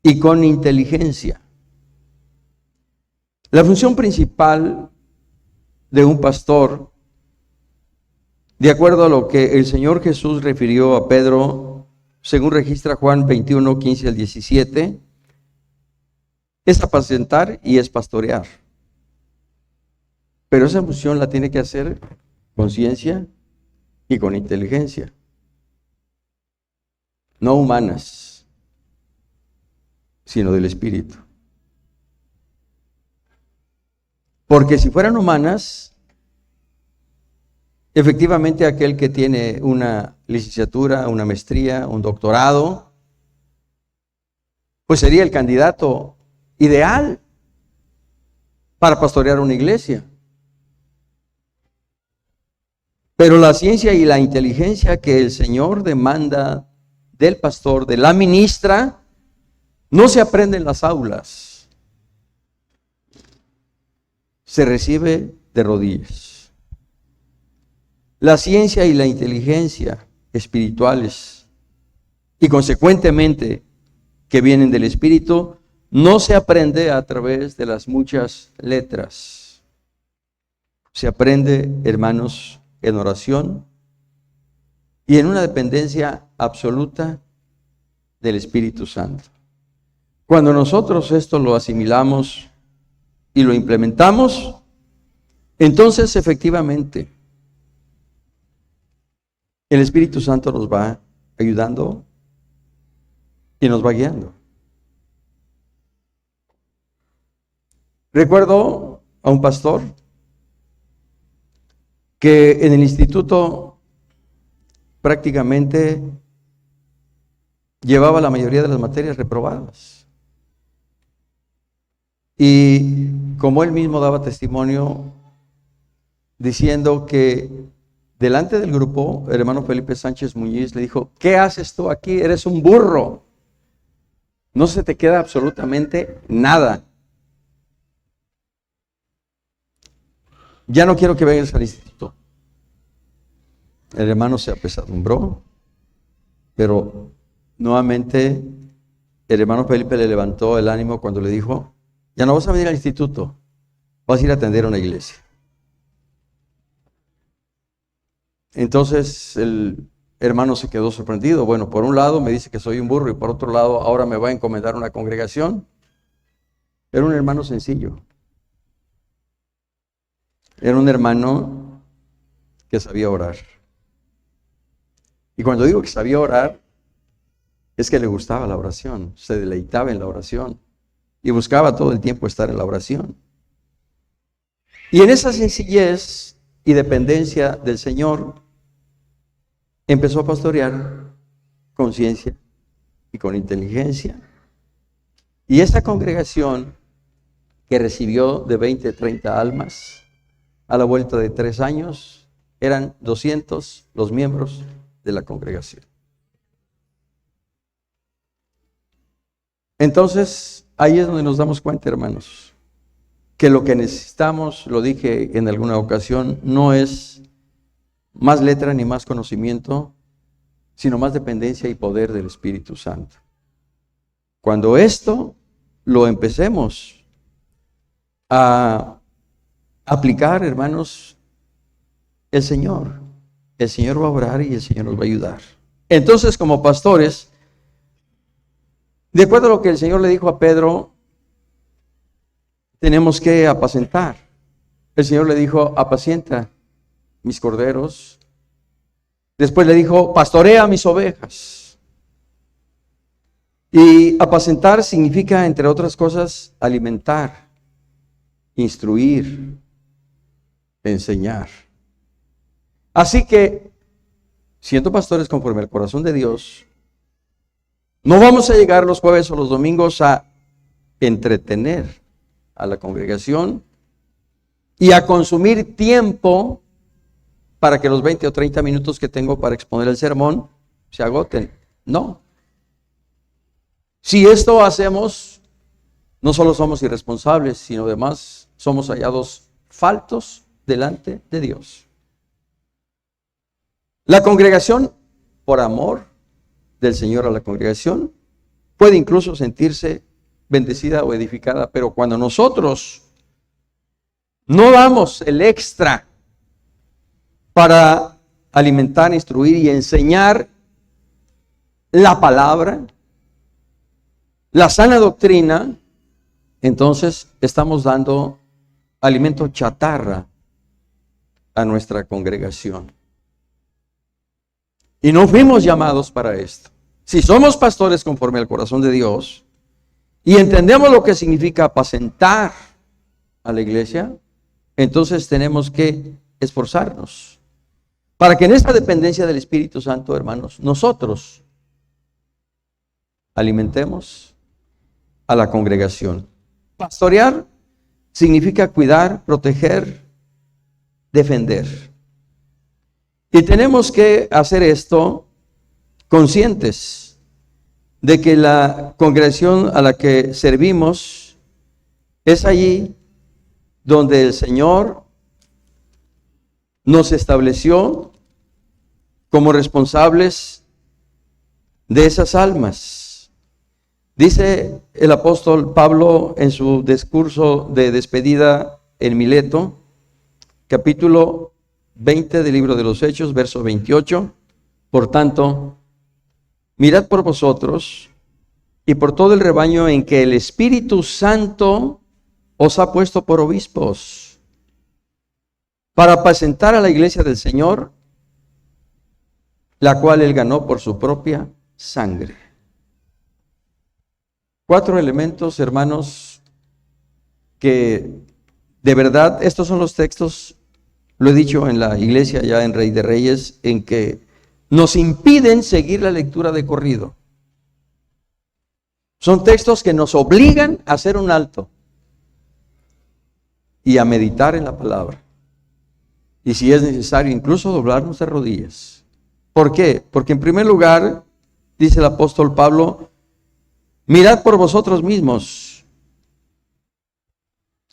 Speaker 1: y con inteligencia. La función principal de un pastor, de acuerdo a lo que el Señor Jesús refirió a Pedro, según registra Juan 21:15 al 17, es apacentar y es pastorear. Pero esa función la tiene que hacer con ciencia y con inteligencia, no humanas, sino del Espíritu. Porque si fueran humanas, efectivamente aquel que tiene una licenciatura, una maestría, un doctorado, pues sería el candidato ideal para pastorear una iglesia. Pero la ciencia y la inteligencia que el Señor demanda del pastor, de la ministra, no se aprende en las aulas, se recibe de rodillas. La ciencia y la inteligencia espirituales, y consecuentemente que vienen del Espíritu, no se aprende a través de las muchas letras. Se aprende, hermanos, en oración y en una dependencia absoluta del Espíritu Santo. Cuando nosotros esto lo asimilamos y lo implementamos, entonces efectivamente el Espíritu Santo nos va ayudando y nos va guiando. Recuerdo a un pastor que en el instituto prácticamente llevaba la mayoría de las materias reprobadas. Y como él mismo daba testimonio diciendo que delante del grupo, el hermano Felipe Sánchez Muñiz le dijo: ¿qué haces tú aquí? Eres un burro. No se te queda absolutamente nada. Ya no quiero que vengas al instituto. El hermano se apesadumbró, pero nuevamente el hermano Felipe le levantó el ánimo cuando le dijo: ya no vas a venir al instituto, vas a ir a atender a una iglesia. Entonces el hermano se quedó sorprendido. Bueno, por un lado me dice que soy un burro y por otro lado ahora me va a encomendar una congregación. Era un hermano sencillo. Era un hermano que sabía orar. Y cuando digo que sabía orar, es que le gustaba la oración, se deleitaba en la oración y buscaba todo el tiempo estar en la oración. Y en esa sencillez y dependencia del Señor, empezó a pastorear con ciencia y con inteligencia. Y esta congregación, que recibió de 20 a 30 almas, a la vuelta de 3 años, eran 200 los miembros de la congregación. Entonces, ahí es donde nos damos cuenta, hermanos, que lo que necesitamos, lo dije en alguna ocasión, no es más letra ni más conocimiento, sino más dependencia y poder del Espíritu Santo. Cuando esto lo empecemos a aplicar, hermanos, el Señor va a obrar y el Señor nos va a ayudar. Entonces, como pastores, de acuerdo a lo que el Señor le dijo a Pedro, tenemos que apacentar. El Señor le dijo: apacienta mis corderos. Después le dijo: pastorea mis ovejas. Y apacentar significa, entre otras cosas, alimentar, instruir, enseñar. Así que, siendo pastores conforme al corazón de Dios, no vamos a llegar los jueves o los domingos a entretener a la congregación y a consumir tiempo para que los 20 o 30 minutos que tengo para exponer el sermón se agoten. No. Si esto hacemos, no solo somos irresponsables, sino además somos hallados faltos delante de Dios. La congregación, por amor del Señor a la congregación, puede incluso sentirse bendecida o edificada, pero cuando nosotros no damos el extra para alimentar, instruir y enseñar la palabra, la sana doctrina, entonces estamos dando alimento chatarra a nuestra congregación. Y no fuimos llamados para esto. Si somos pastores conforme al corazón de Dios y entendemos lo que significa apacentar a la iglesia, entonces tenemos que esforzarnos para que en esta dependencia del Espíritu Santo, hermanos, nosotros alimentemos a la congregación. Pastorear significa cuidar, proteger, defender. Y tenemos que hacer esto conscientes de que la congregación a la que servimos es allí donde el Señor nos estableció como responsables de esas almas. Dice el apóstol Pablo en su discurso de despedida en Mileto, capítulo 20 del libro de los Hechos, verso 28. Por tanto, mirad por vosotros y por todo el rebaño en que el Espíritu Santo os ha puesto por obispos, para apacentar a la iglesia del Señor, la cual él ganó por su propia sangre. 4 elementos, hermanos, que de verdad, estos son los textos, lo he dicho en la iglesia ya en Rey de Reyes, en que nos impiden seguir la lectura de corrido. Son textos que nos obligan a hacer un alto y a meditar en la palabra. Y si es necesario, incluso doblarnos de rodillas. ¿Por qué? Porque en primer lugar, dice el apóstol Pablo, mirad por vosotros mismos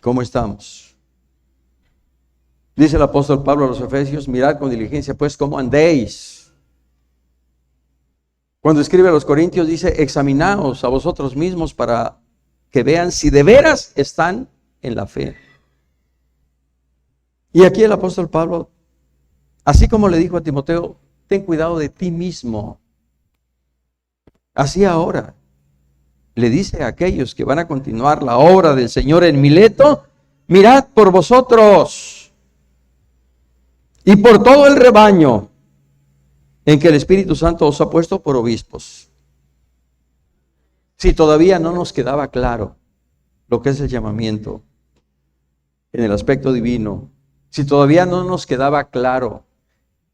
Speaker 1: cómo estamos. Dice el apóstol Pablo a los Efesios, mirad con diligencia pues cómo andéis. Cuando escribe a los Corintios dice, examinaos a vosotros mismos para que vean si de veras están en la fe. Y aquí el apóstol Pablo, así como le dijo a Timoteo, ten cuidado de ti mismo. Así ahora le dice a aquellos que van a continuar la obra del Señor en Mileto, mirad por vosotros y por todo el rebaño en que el Espíritu Santo os ha puesto por obispos. Si todavía no nos quedaba claro lo que es el llamamiento en el aspecto divino, si todavía no nos quedaba claro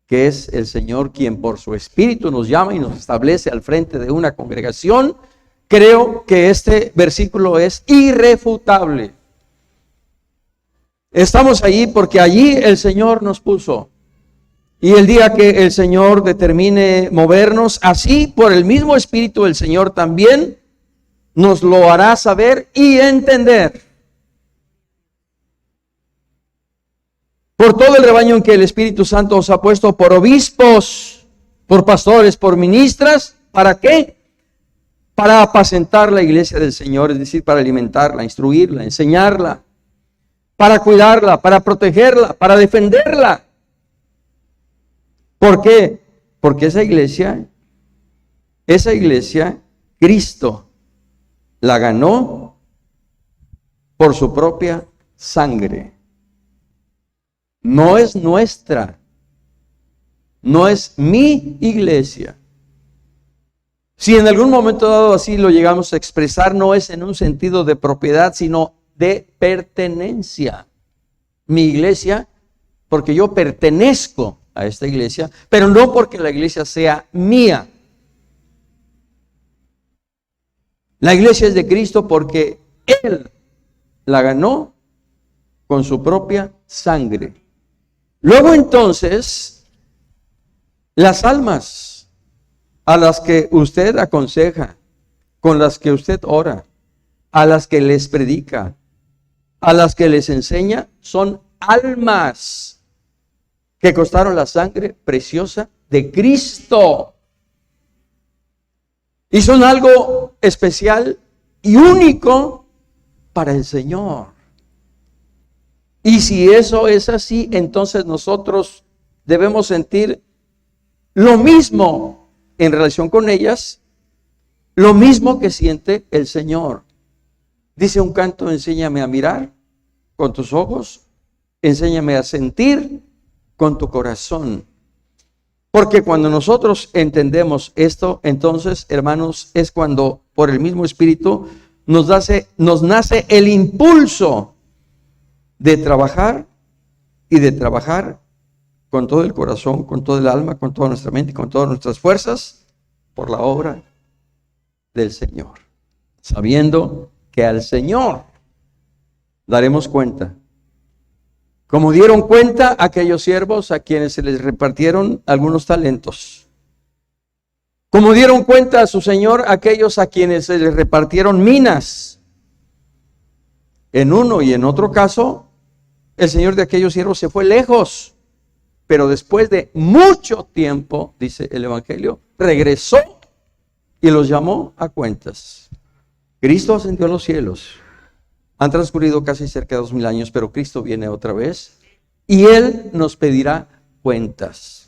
Speaker 1: que es el Señor quien por su Espíritu nos llama y nos establece al frente de una congregación, creo que este versículo es irrefutable. Estamos allí porque allí el Señor nos puso. Y el día que el Señor determine movernos, así por el mismo Espíritu el Señor también nos lo hará saber y entender. Por todo el rebaño en que el Espíritu Santo os ha puesto por obispos, por pastores, por ministras, ¿para qué? Para apacentar la iglesia del Señor, es decir, para alimentarla, instruirla, enseñarla, para cuidarla, para protegerla, para defenderla. ¿Por qué? Porque esa iglesia, Cristo la ganó por su propia sangre. No es nuestra, no es mi iglesia. Si en algún momento dado así lo llegamos a expresar, no es en un sentido de propiedad, sino de pertenencia. Mi iglesia, porque yo pertenezco a esta iglesia, pero no porque la iglesia sea mía. La iglesia es de Cristo porque Él la ganó con su propia sangre. Luego entonces, las almas a las que usted aconseja, con las que usted ora, a las que les predica, a las que les enseña, son almas que costaron la sangre preciosa de Cristo. Y son algo especial y único para el Señor. Y si eso es así, entonces nosotros debemos sentir lo mismo en relación con ellas, lo mismo que siente el Señor. Dice un canto, enséñame a mirar con tus ojos, enséñame a sentir con tu corazón. Porque cuando nosotros entendemos esto, entonces, hermanos, es cuando por el mismo Espíritu nos nace el impulso de trabajar y de trabajar con todo el corazón, con todo el alma, con toda nuestra mente y con todas nuestras fuerzas por la obra del Señor, sabiendo que al Señor daremos cuenta, como dieron cuenta aquellos siervos a quienes se les repartieron algunos talentos, como dieron cuenta a su Señor aquellos a quienes se les repartieron minas. En uno y en otro caso, el Señor de aquellos siervos se fue lejos, pero después de mucho tiempo, dice el Evangelio, regresó y los llamó a cuentas. Cristo ascendió a los cielos. Han transcurrido casi cerca de 2000 años, pero Cristo viene otra vez y Él nos pedirá cuentas.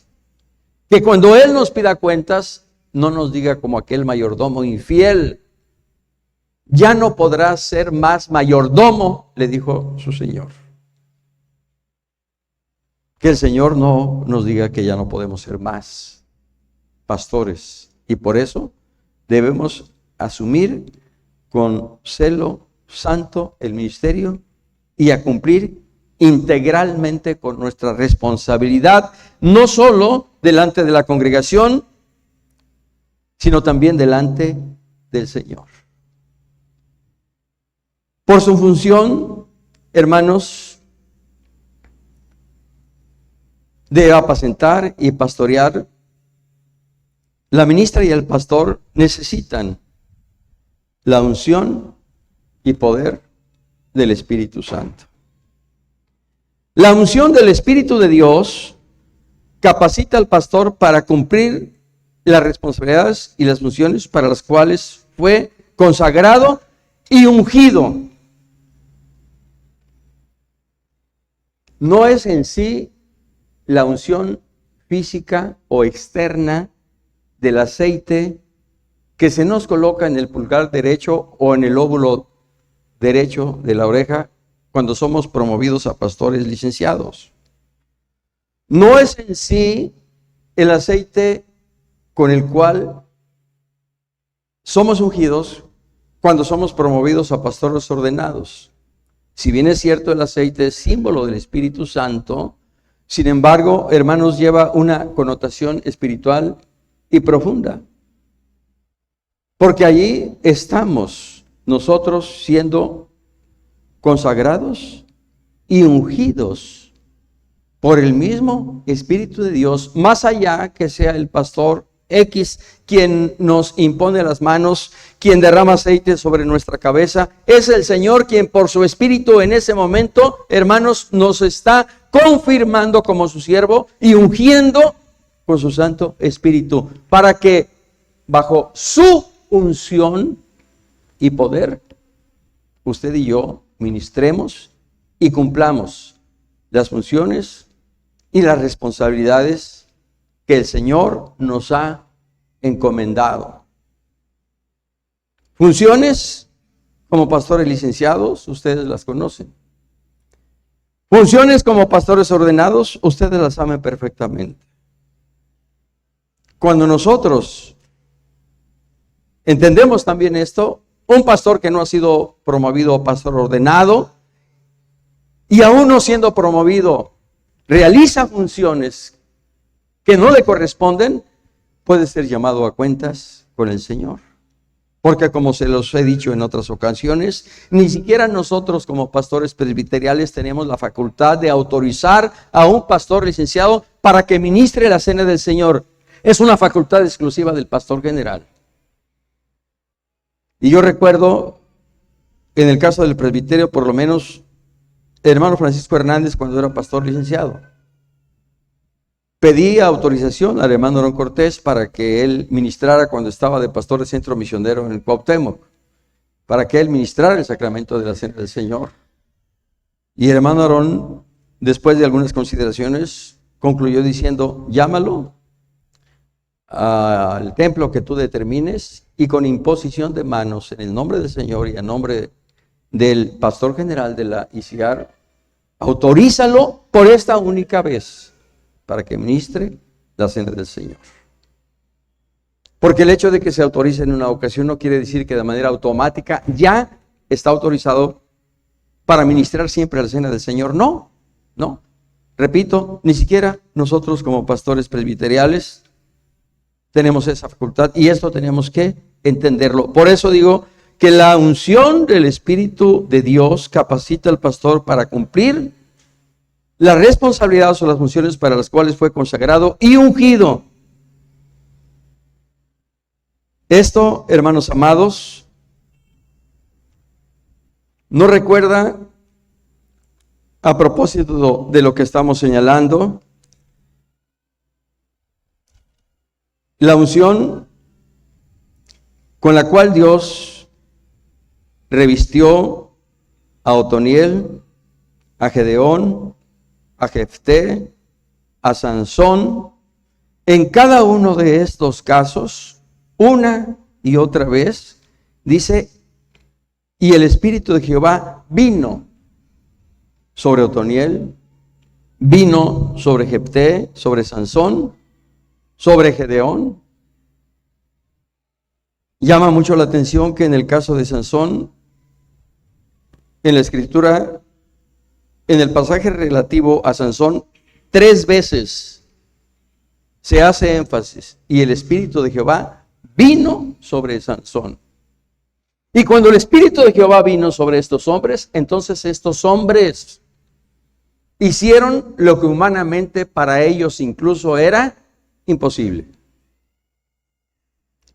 Speaker 1: Que cuando Él nos pida cuentas, no nos diga como aquel mayordomo infiel ya no podrás ser más mayordomo, le dijo su Señor. Que el Señor no nos diga que ya no podemos ser más pastores. Y por eso debemos asumir con celo santo el ministerio y a cumplir integralmente con nuestra responsabilidad, no solo delante de la congregación, sino también delante del Señor. Por su función, hermanos, de apacentar y pastorear, la ministra y el pastor necesitan la unción y poder del Espíritu Santo. La unción del Espíritu de Dios capacita al pastor para cumplir las responsabilidades y las funciones para las cuales fue consagrado y ungido. No es en sí la unción física o externa del aceite que se nos coloca en el pulgar derecho o en el lóbulo derecho de la oreja cuando somos promovidos a pastores licenciados. No es en sí el aceite con el cual somos ungidos cuando somos promovidos a pastores ordenados. Si bien es cierto, el aceite es símbolo del Espíritu Santo, sin embargo, hermanos, lleva una connotación espiritual y profunda. Porque allí estamos nosotros siendo consagrados y ungidos por el mismo Espíritu de Dios, más allá que sea el pastor X quien nos impone las manos, quien derrama aceite sobre nuestra cabeza. Es el Señor quien por su Espíritu en ese momento, hermanos, nos está confirmando como su siervo y ungiendo con su Santo Espíritu, para que bajo su unción y poder, usted y yo ministremos y cumplamos las funciones y las responsabilidades que el Señor nos ha encomendado. Funciones como pastores licenciados, ustedes las conocen. Funciones como pastores ordenados, ustedes las saben perfectamente. Cuando nosotros entendemos también esto, un pastor que no ha sido promovido a pastor ordenado y aún no siendo promovido realiza funciones que no le corresponden, puede ser llamado a cuentas con el Señor. Porque como se los he dicho en otras ocasiones, ni siquiera nosotros como pastores presbiteriales tenemos la facultad de autorizar a un pastor licenciado para que ministre la cena del Señor. Es una facultad exclusiva del pastor general. Y yo recuerdo, en el caso del presbiterio, por lo menos, el hermano Francisco Hernández, cuando era pastor licenciado, pedí autorización al hermano Aarón Cortés para que él ministrara cuando estaba de pastor de centro misionero en el Cuauhtémoc, para que él ministrara el sacramento de la cena del Señor. Y el hermano Aarón, después de algunas consideraciones, concluyó diciendo: llámalo al templo que tú determines y con imposición de manos en el nombre del Señor y a nombre del pastor general de la ICIAR, autorízalo por esta única vez para que ministre la cena del Señor. Porque el hecho de que se autorice en una ocasión no quiere decir que de manera automática ya está autorizado para ministrar siempre la cena del Señor. No. Repito, ni siquiera nosotros como pastores presbiteriales tenemos esa facultad y esto tenemos que entenderlo. Por eso digo que la unción del Espíritu de Dios capacita al pastor para cumplir las responsabilidades o las funciones para las cuales fue consagrado y ungido. Esto, hermanos amados, ¿no recuerda, a propósito de lo que estamos señalando, la unción con la cual Dios revistió a Otoniel, a Gedeón, a Jefté, a Sansón? En cada uno de estos casos, una y otra vez, dice Y el Espíritu de Jehová vino sobre Otoniel, vino sobre Jefté, sobre Sansón, sobre Gedeón. Llama mucho la atención que en el caso de Sansón, en la Escritura, en el pasaje relativo a Sansón, 3 veces se hace énfasis, y el Espíritu de Jehová vino sobre Sansón. Y cuando el Espíritu de Jehová vino sobre estos hombres, entonces estos hombres hicieron lo que humanamente para ellos incluso era imposible.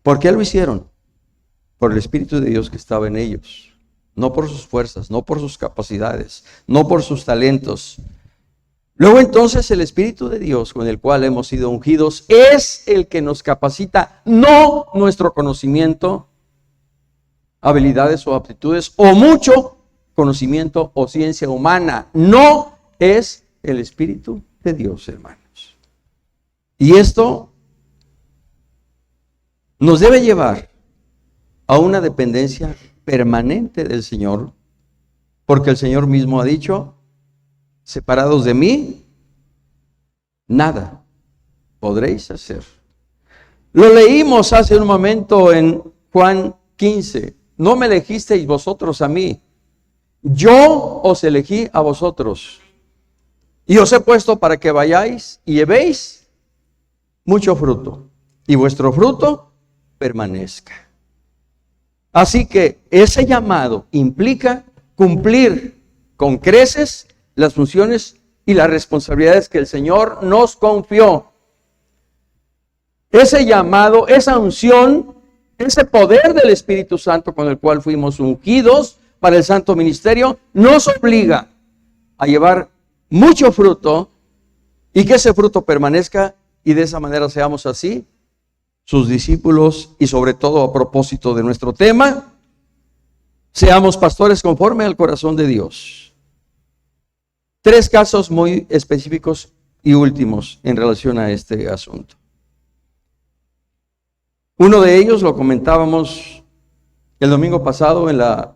Speaker 1: ¿Por qué lo hicieron? Por el Espíritu de Dios que estaba en ellos. No por sus fuerzas, no por sus capacidades, no por sus talentos. Luego entonces el Espíritu de Dios con el cual hemos sido ungidos es el que nos capacita, no nuestro conocimiento, habilidades o aptitudes, o mucho conocimiento o ciencia humana. No es el Espíritu de Dios, hermanos. Y esto nos debe llevar a una dependencia permanente del Señor, porque el Señor mismo ha dicho: separados de mí, nada podréis hacer. Lo leímos hace un momento en Juan 15. No me elegisteis vosotros a mí, yo os elegí a vosotros, y os he puesto para que vayáis y llevéis mucho fruto, y vuestro fruto permanezca. Así que ese llamado implica cumplir con creces las funciones y las responsabilidades que el Señor nos confió. Ese llamado, esa unción, ese poder del Espíritu Santo con el cual fuimos ungidos para el santo ministerio, nos obliga a llevar mucho fruto y que ese fruto permanezca, y de esa manera seamos así sus discípulos, y sobre todo, a propósito de nuestro tema, seamos pastores conforme al corazón de Dios. 3 casos muy específicos y últimos en relación a este asunto. Uno de ellos lo comentábamos el domingo pasado en la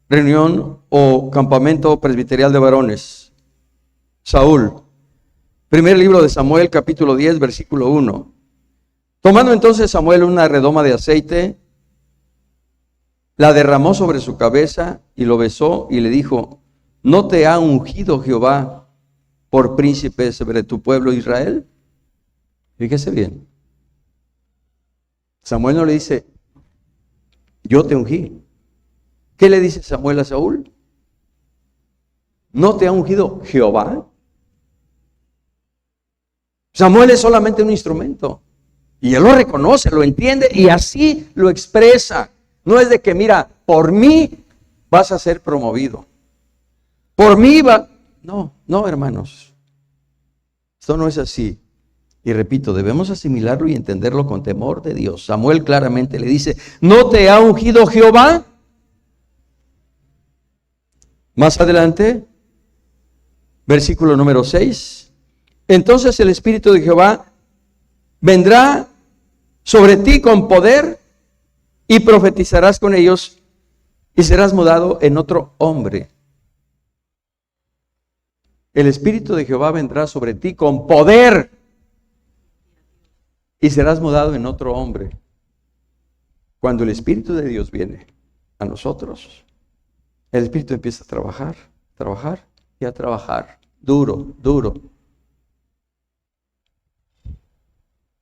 Speaker 1: reunión o campamento presbiterial de varones. Saúl. Primer libro de Samuel, capítulo 10, versículo 1. Tomando entonces Samuel una redoma de aceite, la derramó sobre su cabeza y lo besó y le dijo: ¿no te ha ungido Jehová por príncipe sobre tu pueblo Israel? Fíjese bien. Samuel no le dice: yo te ungí. ¿Qué le dice Samuel a Saúl? ¿No te ha ungido Jehová? Samuel es solamente un instrumento. Y él lo reconoce, lo entiende y así lo expresa. No es de que, mira, por mí vas a ser promovido. Por mí va... No, hermanos. Esto no es así. Y repito, debemos asimilarlo y entenderlo con temor de Dios. Samuel claramente le dice: ¿no te ha ungido Jehová? Más adelante, versículo número 6. Entonces el Espíritu de Jehová vendrá sobre ti con poder y profetizarás con ellos y serás mudado en otro hombre. El Espíritu de Jehová vendrá sobre ti con poder y serás mudado en otro hombre. Cuando el Espíritu de Dios viene a nosotros, el Espíritu empieza a trabajar y a trabajar duro,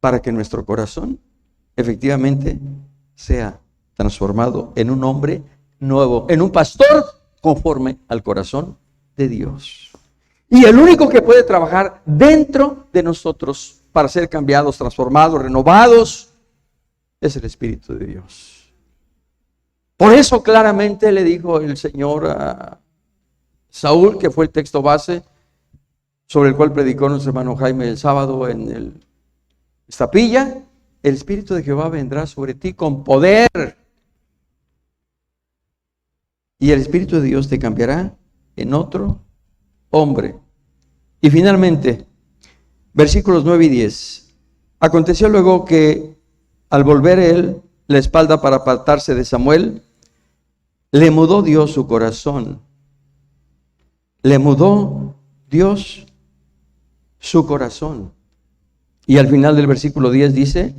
Speaker 1: para que nuestro corazón efectivamente sea transformado en un hombre nuevo, en un pastor conforme al corazón de Dios. Y el único que puede trabajar dentro de nosotros para ser cambiados, transformados, renovados, es el Espíritu de Dios. Por eso claramente le dijo el Señor a Saúl, que fue el texto base sobre el cual predicó nuestro hermano Jaime el sábado en esta pilla: el Espíritu de Jehová vendrá sobre ti con poder. Y el Espíritu de Dios te cambiará en otro hombre. Y finalmente, versículos 9 y 10. Aconteció luego que al volver él la espalda para apartarse de Samuel, le mudó Dios su corazón. Le mudó Dios su corazón. Y al final del versículo 10 dice,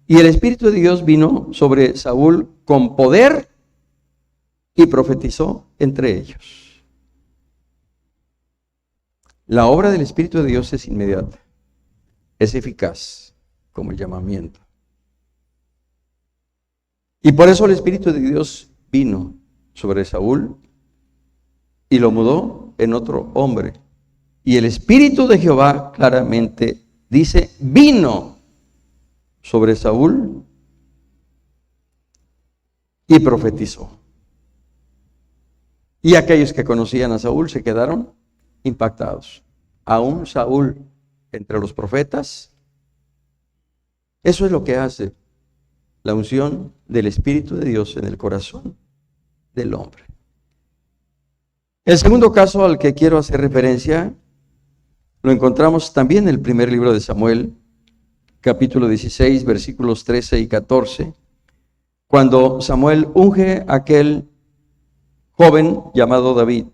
Speaker 1: y el Espíritu de Dios vino sobre Saúl con poder y profetizó entre ellos. La obra del Espíritu de Dios es inmediata, es eficaz como el llamamiento. Y por eso el Espíritu de Dios vino sobre Saúl y lo mudó en otro hombre. Y el Espíritu de Jehová claramente dice, vino sobre Saúl y profetizó. Y aquellos que conocían a Saúl se quedaron impactados. Aún Saúl entre los profetas. Eso es lo que hace la unción del Espíritu de Dios en el corazón del hombre. El segundo caso al que quiero hacer referencia lo encontramos también en el primer libro de Samuel, capítulo 16, versículos 13 y 14, cuando Samuel unge a aquel joven llamado David.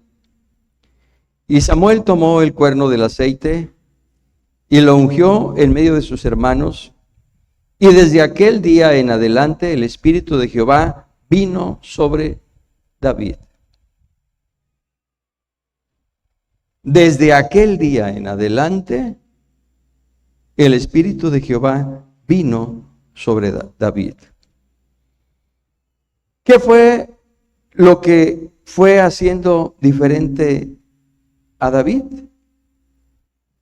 Speaker 1: Y Samuel tomó el cuerno del aceite y lo ungió en medio de sus hermanos, y desde aquel día en adelante el Espíritu de Jehová vino sobre David. Desde aquel día en adelante el Espíritu de Jehová vino sobre David. ¿Qué fue lo que fue haciendo diferente a David?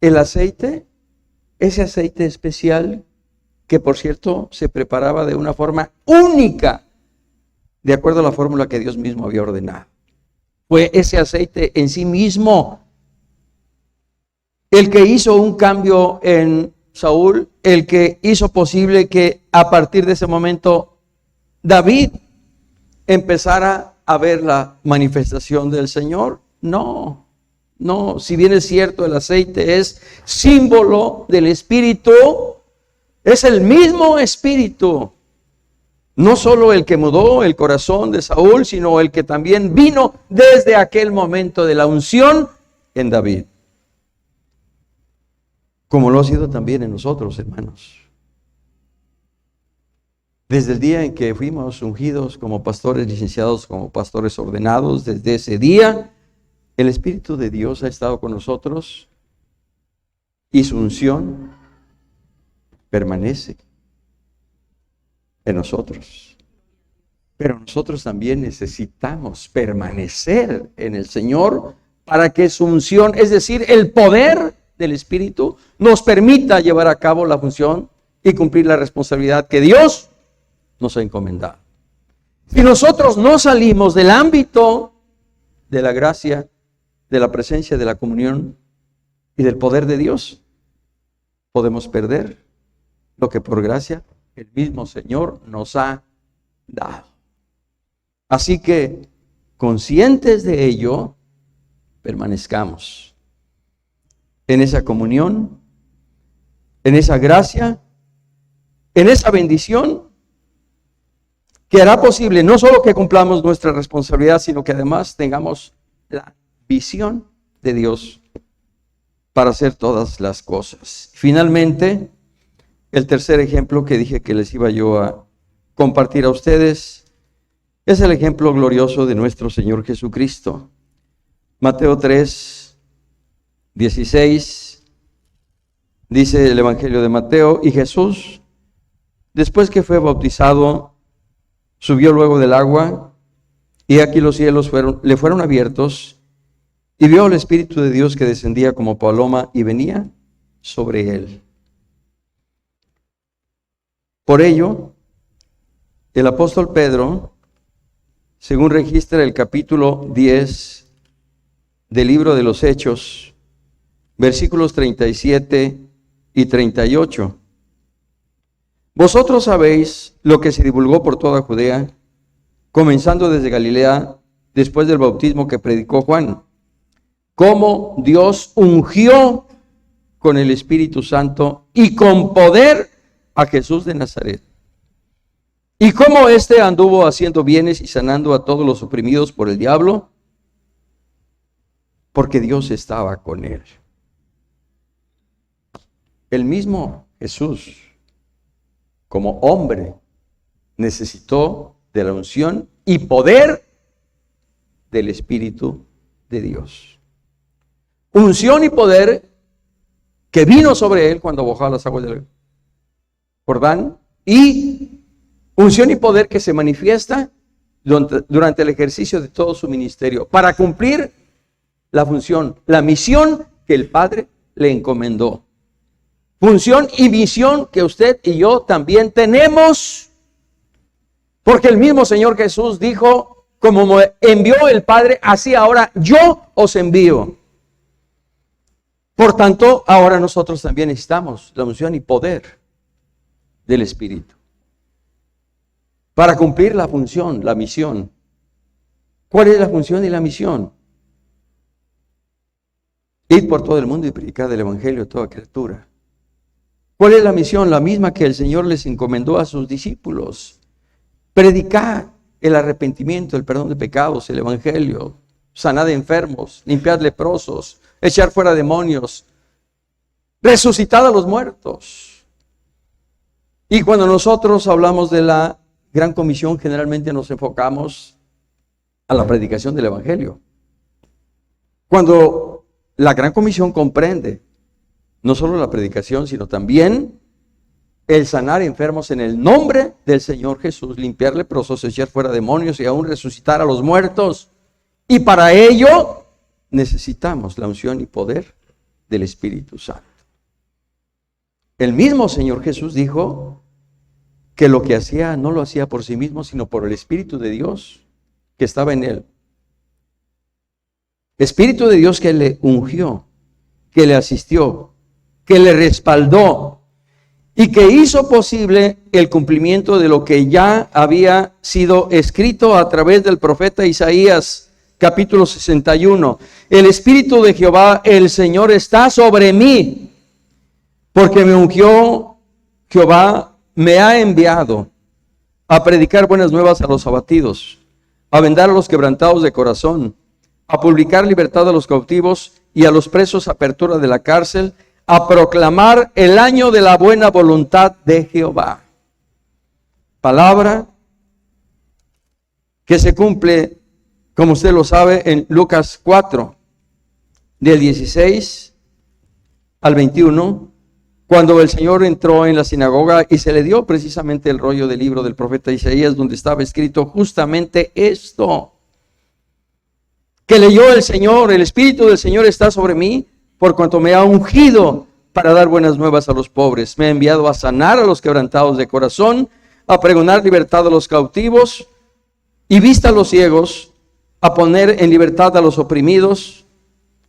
Speaker 1: El aceite, ese aceite especial que por cierto se preparaba de una forma única, de acuerdo a la fórmula que Dios mismo había ordenado. Fue ese aceite en sí mismo el que hizo un cambio en Saúl, el que hizo posible que a partir de ese momento David empezara a ver la manifestación del Señor. No, si bien es cierto el aceite es símbolo del Espíritu, es el mismo Espíritu, no solo el que mudó el corazón de Saúl, sino el que también vino desde aquel momento de la unción en David. Como lo ha sido también en nosotros, hermanos. Desde el día en que fuimos ungidos como pastores licenciados, como pastores ordenados, desde ese día, el Espíritu de Dios ha estado con nosotros y su unción permanece en nosotros. Pero nosotros también necesitamos permanecer en el Señor para que su unción, es decir, el poder del Espíritu, nos permita llevar a cabo la función y cumplir la responsabilidad que Dios nos ha encomendado. Si nosotros no salimos del ámbito de la gracia, de la presencia, de la comunión y del poder de Dios, podemos perder lo que por gracia el mismo Señor nos ha dado. Así que, conscientes de ello, permanezcamos en esa comunión, en esa gracia, en esa bendición que hará posible no solo que cumplamos nuestra responsabilidad, sino que además tengamos la visión de Dios para hacer todas las cosas. Finalmente, el tercer ejemplo que dije que les iba yo a compartir a ustedes es el ejemplo glorioso de nuestro Señor Jesucristo. Mateo 3, 16, dice el Evangelio de Mateo, y Jesús, después que fue bautizado, subió luego del agua, y aquí los cielos le fueron abiertos, y vio al Espíritu de Dios que descendía como paloma y venía sobre él. Por ello, el apóstol Pedro, según registra el capítulo 10 del libro de los Hechos, versículos 37 y 38, vosotros sabéis lo que se divulgó por toda Judea, comenzando desde Galilea, después del bautismo que predicó Juan, cómo Dios ungió con el Espíritu Santo y con poder a Jesús de Nazaret, ¿Y cómo éste anduvo haciendo bienes y sanando a todos los oprimidos por el diablo? Porque Dios estaba con él. El mismo Jesús, como hombre, necesitó de la unción y poder del Espíritu de Dios. Unción y poder que vino sobre él cuando bajó a las aguas del Jordán, y unción y poder que se manifiesta durante el ejercicio de todo su ministerio para cumplir la función, la misión que el Padre le encomendó. Función y misión que usted y yo también tenemos, porque el mismo Señor Jesús dijo: como envió el Padre, así ahora yo os envío. Por tanto, ahora nosotros también necesitamos la unción y poder del Espíritu para cumplir la función, la misión. ¿Cuál es la función y la misión? Ir por todo el mundo y predicar el Evangelio a toda criatura. ¿Cuál es la misión? La misma que el Señor les encomendó a sus discípulos. Predicar el arrepentimiento, el perdón de pecados, el Evangelio, sanad enfermos, limpiad leprosos, echar fuera demonios, resucitar a los muertos. Y cuando nosotros hablamos de la Gran Comisión, generalmente nos enfocamos a la predicación del Evangelio. Cuando la Gran Comisión comprende no solo la predicación, sino también el sanar enfermos en el nombre del Señor Jesús, limpiar leprosos, echar fuera demonios y aún resucitar a los muertos. Y para ello necesitamos la unción y poder del Espíritu Santo. El mismo Señor Jesús dijo que lo que hacía no lo hacía por sí mismo, sino por el Espíritu de Dios que estaba en él. Espíritu de Dios que le ungió, que le asistió, que le respaldó y que hizo posible el cumplimiento de lo que ya había sido escrito a través del profeta Isaías, capítulo 61. El Espíritu de Jehová, el Señor, está sobre mí, porque me ungió Jehová, me ha enviado a predicar buenas nuevas a los abatidos, a vendar a los quebrantados de corazón, a publicar libertad a los cautivos y a los presos apertura de la cárcel, a proclamar el año de la buena voluntad de Jehová. Palabra que se cumple, como usted lo sabe, en Lucas 4, del 16 al 21, cuando el Señor entró en la sinagoga y se le dio precisamente el rollo del libro del profeta Isaías, donde estaba escrito justamente esto, que leyó el Señor: el Espíritu del Señor está sobre mí, por cuanto me ha ungido para dar buenas nuevas a los pobres. Me ha enviado a sanar a los quebrantados de corazón, a pregonar libertad a los cautivos y vista a los ciegos, a poner en libertad a los oprimidos,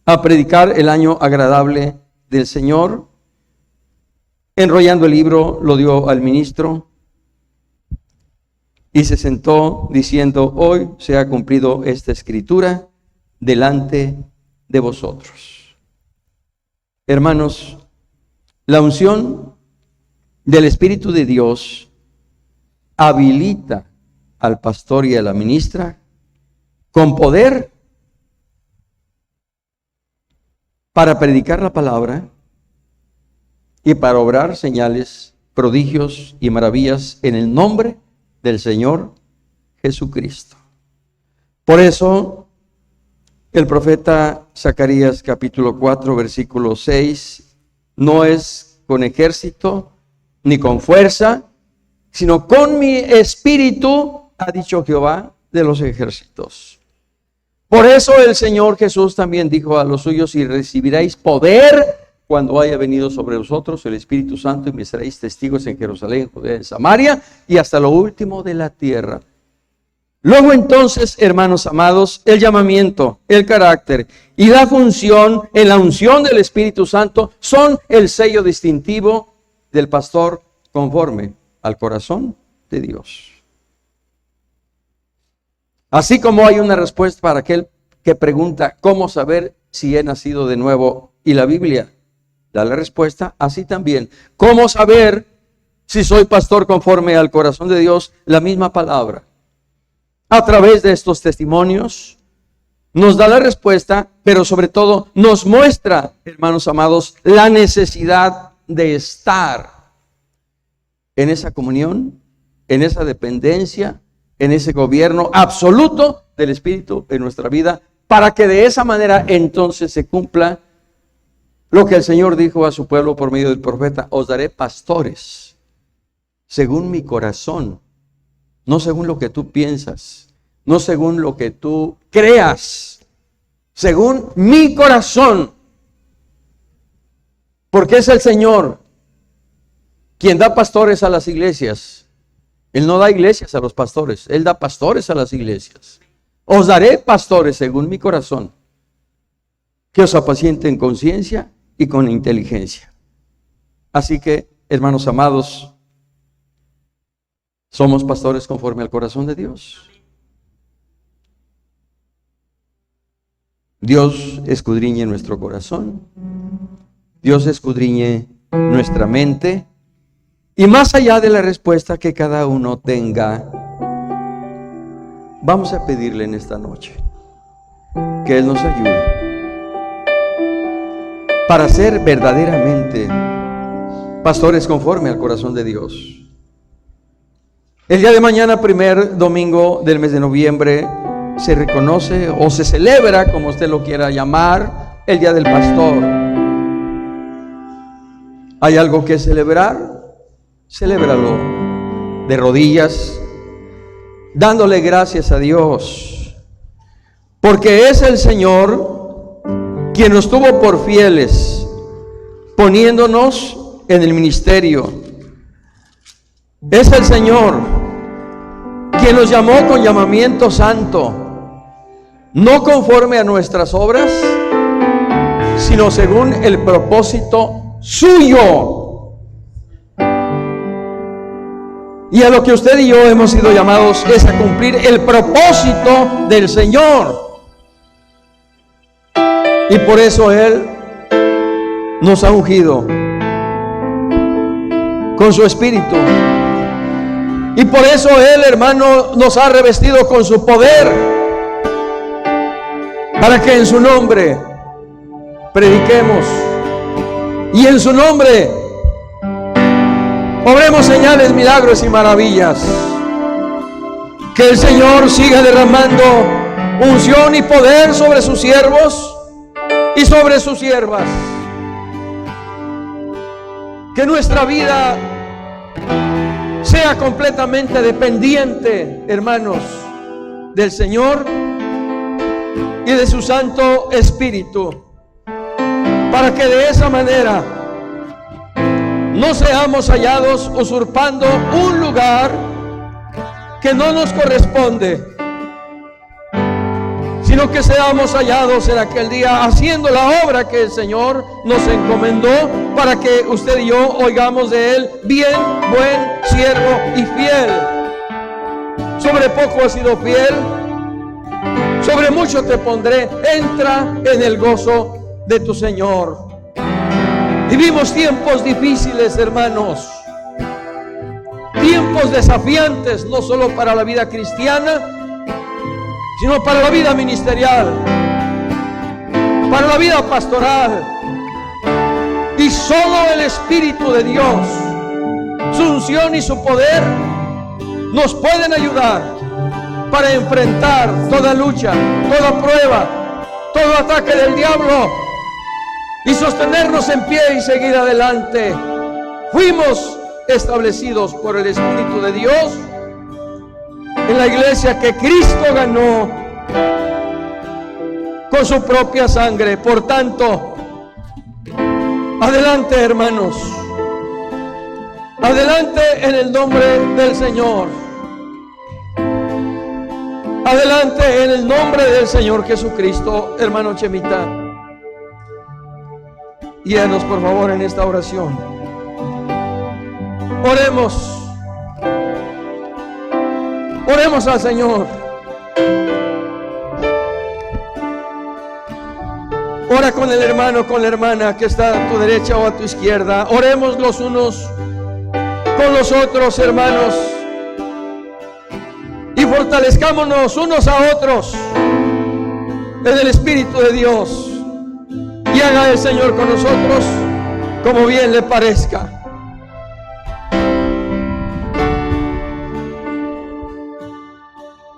Speaker 1: a predicar el año agradable del Señor. Enrollando el libro, lo dio al ministro y se sentó diciendo: hoy se ha cumplido esta escritura delante de vosotros. Hermanos, la unción del Espíritu de Dios habilita al pastor y a la ministra con poder para predicar la palabra y para obrar señales, prodigios y maravillas en el nombre del Señor Jesucristo. Por eso, el profeta Zacarías capítulo 4 versículo 6, no es con ejército ni con fuerza, sino con mi espíritu, ha dicho Jehová de los ejércitos. Por eso el Señor Jesús también dijo a los suyos: y recibiréis poder cuando haya venido sobre vosotros el Espíritu Santo, y me seréis testigos en Jerusalén, Judea, en Samaria y hasta lo último de la tierra. Luego entonces, hermanos amados, el llamamiento, el carácter y la función en la unción del Espíritu Santo son el sello distintivo del pastor conforme al corazón de Dios. Así como hay una respuesta para aquel que pregunta cómo saber si he nacido de nuevo, y la Biblia da la respuesta, así también, cómo saber si soy pastor conforme al corazón de Dios, la misma palabra. A través de estos testimonios nos da la respuesta, pero sobre todo nos muestra, hermanos amados, la necesidad de estar en esa comunión, en esa dependencia, en ese gobierno absoluto del Espíritu en nuestra vida, para que de esa manera entonces se cumpla lo que el Señor dijo a su pueblo por medio del profeta: os daré pastores según mi corazón, no según lo que tú piensas, no según lo que tú creas, según mi corazón, porque es el Señor quien da pastores a las iglesias. Él no da iglesias a los pastores, Él da pastores a las iglesias. Os daré pastores según mi corazón, que os apacienten en conciencia y con inteligencia. Así que, hermanos amados, somos pastores conforme al corazón de Dios. Dios escudriñe nuestro corazón, Dios escudriñe nuestra mente, y más allá de la respuesta que cada uno tenga, vamos a pedirle en esta noche que Él nos ayude para ser verdaderamente pastores conforme al corazón de Dios. El día de mañana, primer domingo del mes de noviembre, se reconoce o se celebra, como usted lo quiera llamar, el Día del Pastor. ¿Hay algo que celebrar? Celébralo de rodillas, dándole gracias a Dios, porque es el Señor quien nos tuvo por fieles, poniéndonos en el ministerio. Es el Señor quien nos llamó con llamamiento santo, no conforme a nuestras obras, sino según el propósito suyo. Y a lo que usted y yo hemos sido llamados es a cumplir el propósito del Señor. Y por eso Él nos ha ungido con su Espíritu. Y por eso Él, hermano, nos ha revestido con su poder, para que en su nombre prediquemos y en su nombre obremos señales, milagros y maravillas. Que el Señor siga derramando unción y poder sobre sus siervos y sobre sus siervas. Que nuestra vida sea completamente dependiente, hermanos, del Señor y de su Santo Espíritu, para que de esa manera no seamos hallados usurpando un lugar que no nos corresponde, sino que seamos hallados en aquel día haciendo la obra que el Señor nos encomendó, para que usted y yo oigamos de Él: bien, buen siervo y fiel. Sobre poco has sido fiel, sobre mucho te pondré, entra en el gozo de tu Señor. Vivimos tiempos difíciles, hermanos, tiempos desafiantes, no solo para la vida cristiana, sino para la vida ministerial, para la vida pastoral. Y solo el Espíritu de Dios, su unción y su poder, nos pueden ayudar para enfrentar toda lucha, toda prueba, todo ataque del diablo, y sostenernos en pie y seguir adelante. Fuimos establecidos por el Espíritu de Dios en la iglesia que Cristo ganó con su propia sangre. Por tanto, adelante, hermanos, adelante en el nombre del Señor, adelante en el nombre del Señor Jesucristo. Hermano Chemita, guíanos por favor en esta oración. Oremos al Señor. Ora con el hermano, con la hermana que está a tu derecha o a tu izquierda. Oremos los unos con los otros, hermanos, y fortalezcámonos unos a otros en el Espíritu de Dios, y haga el Señor con nosotros como bien le parezca.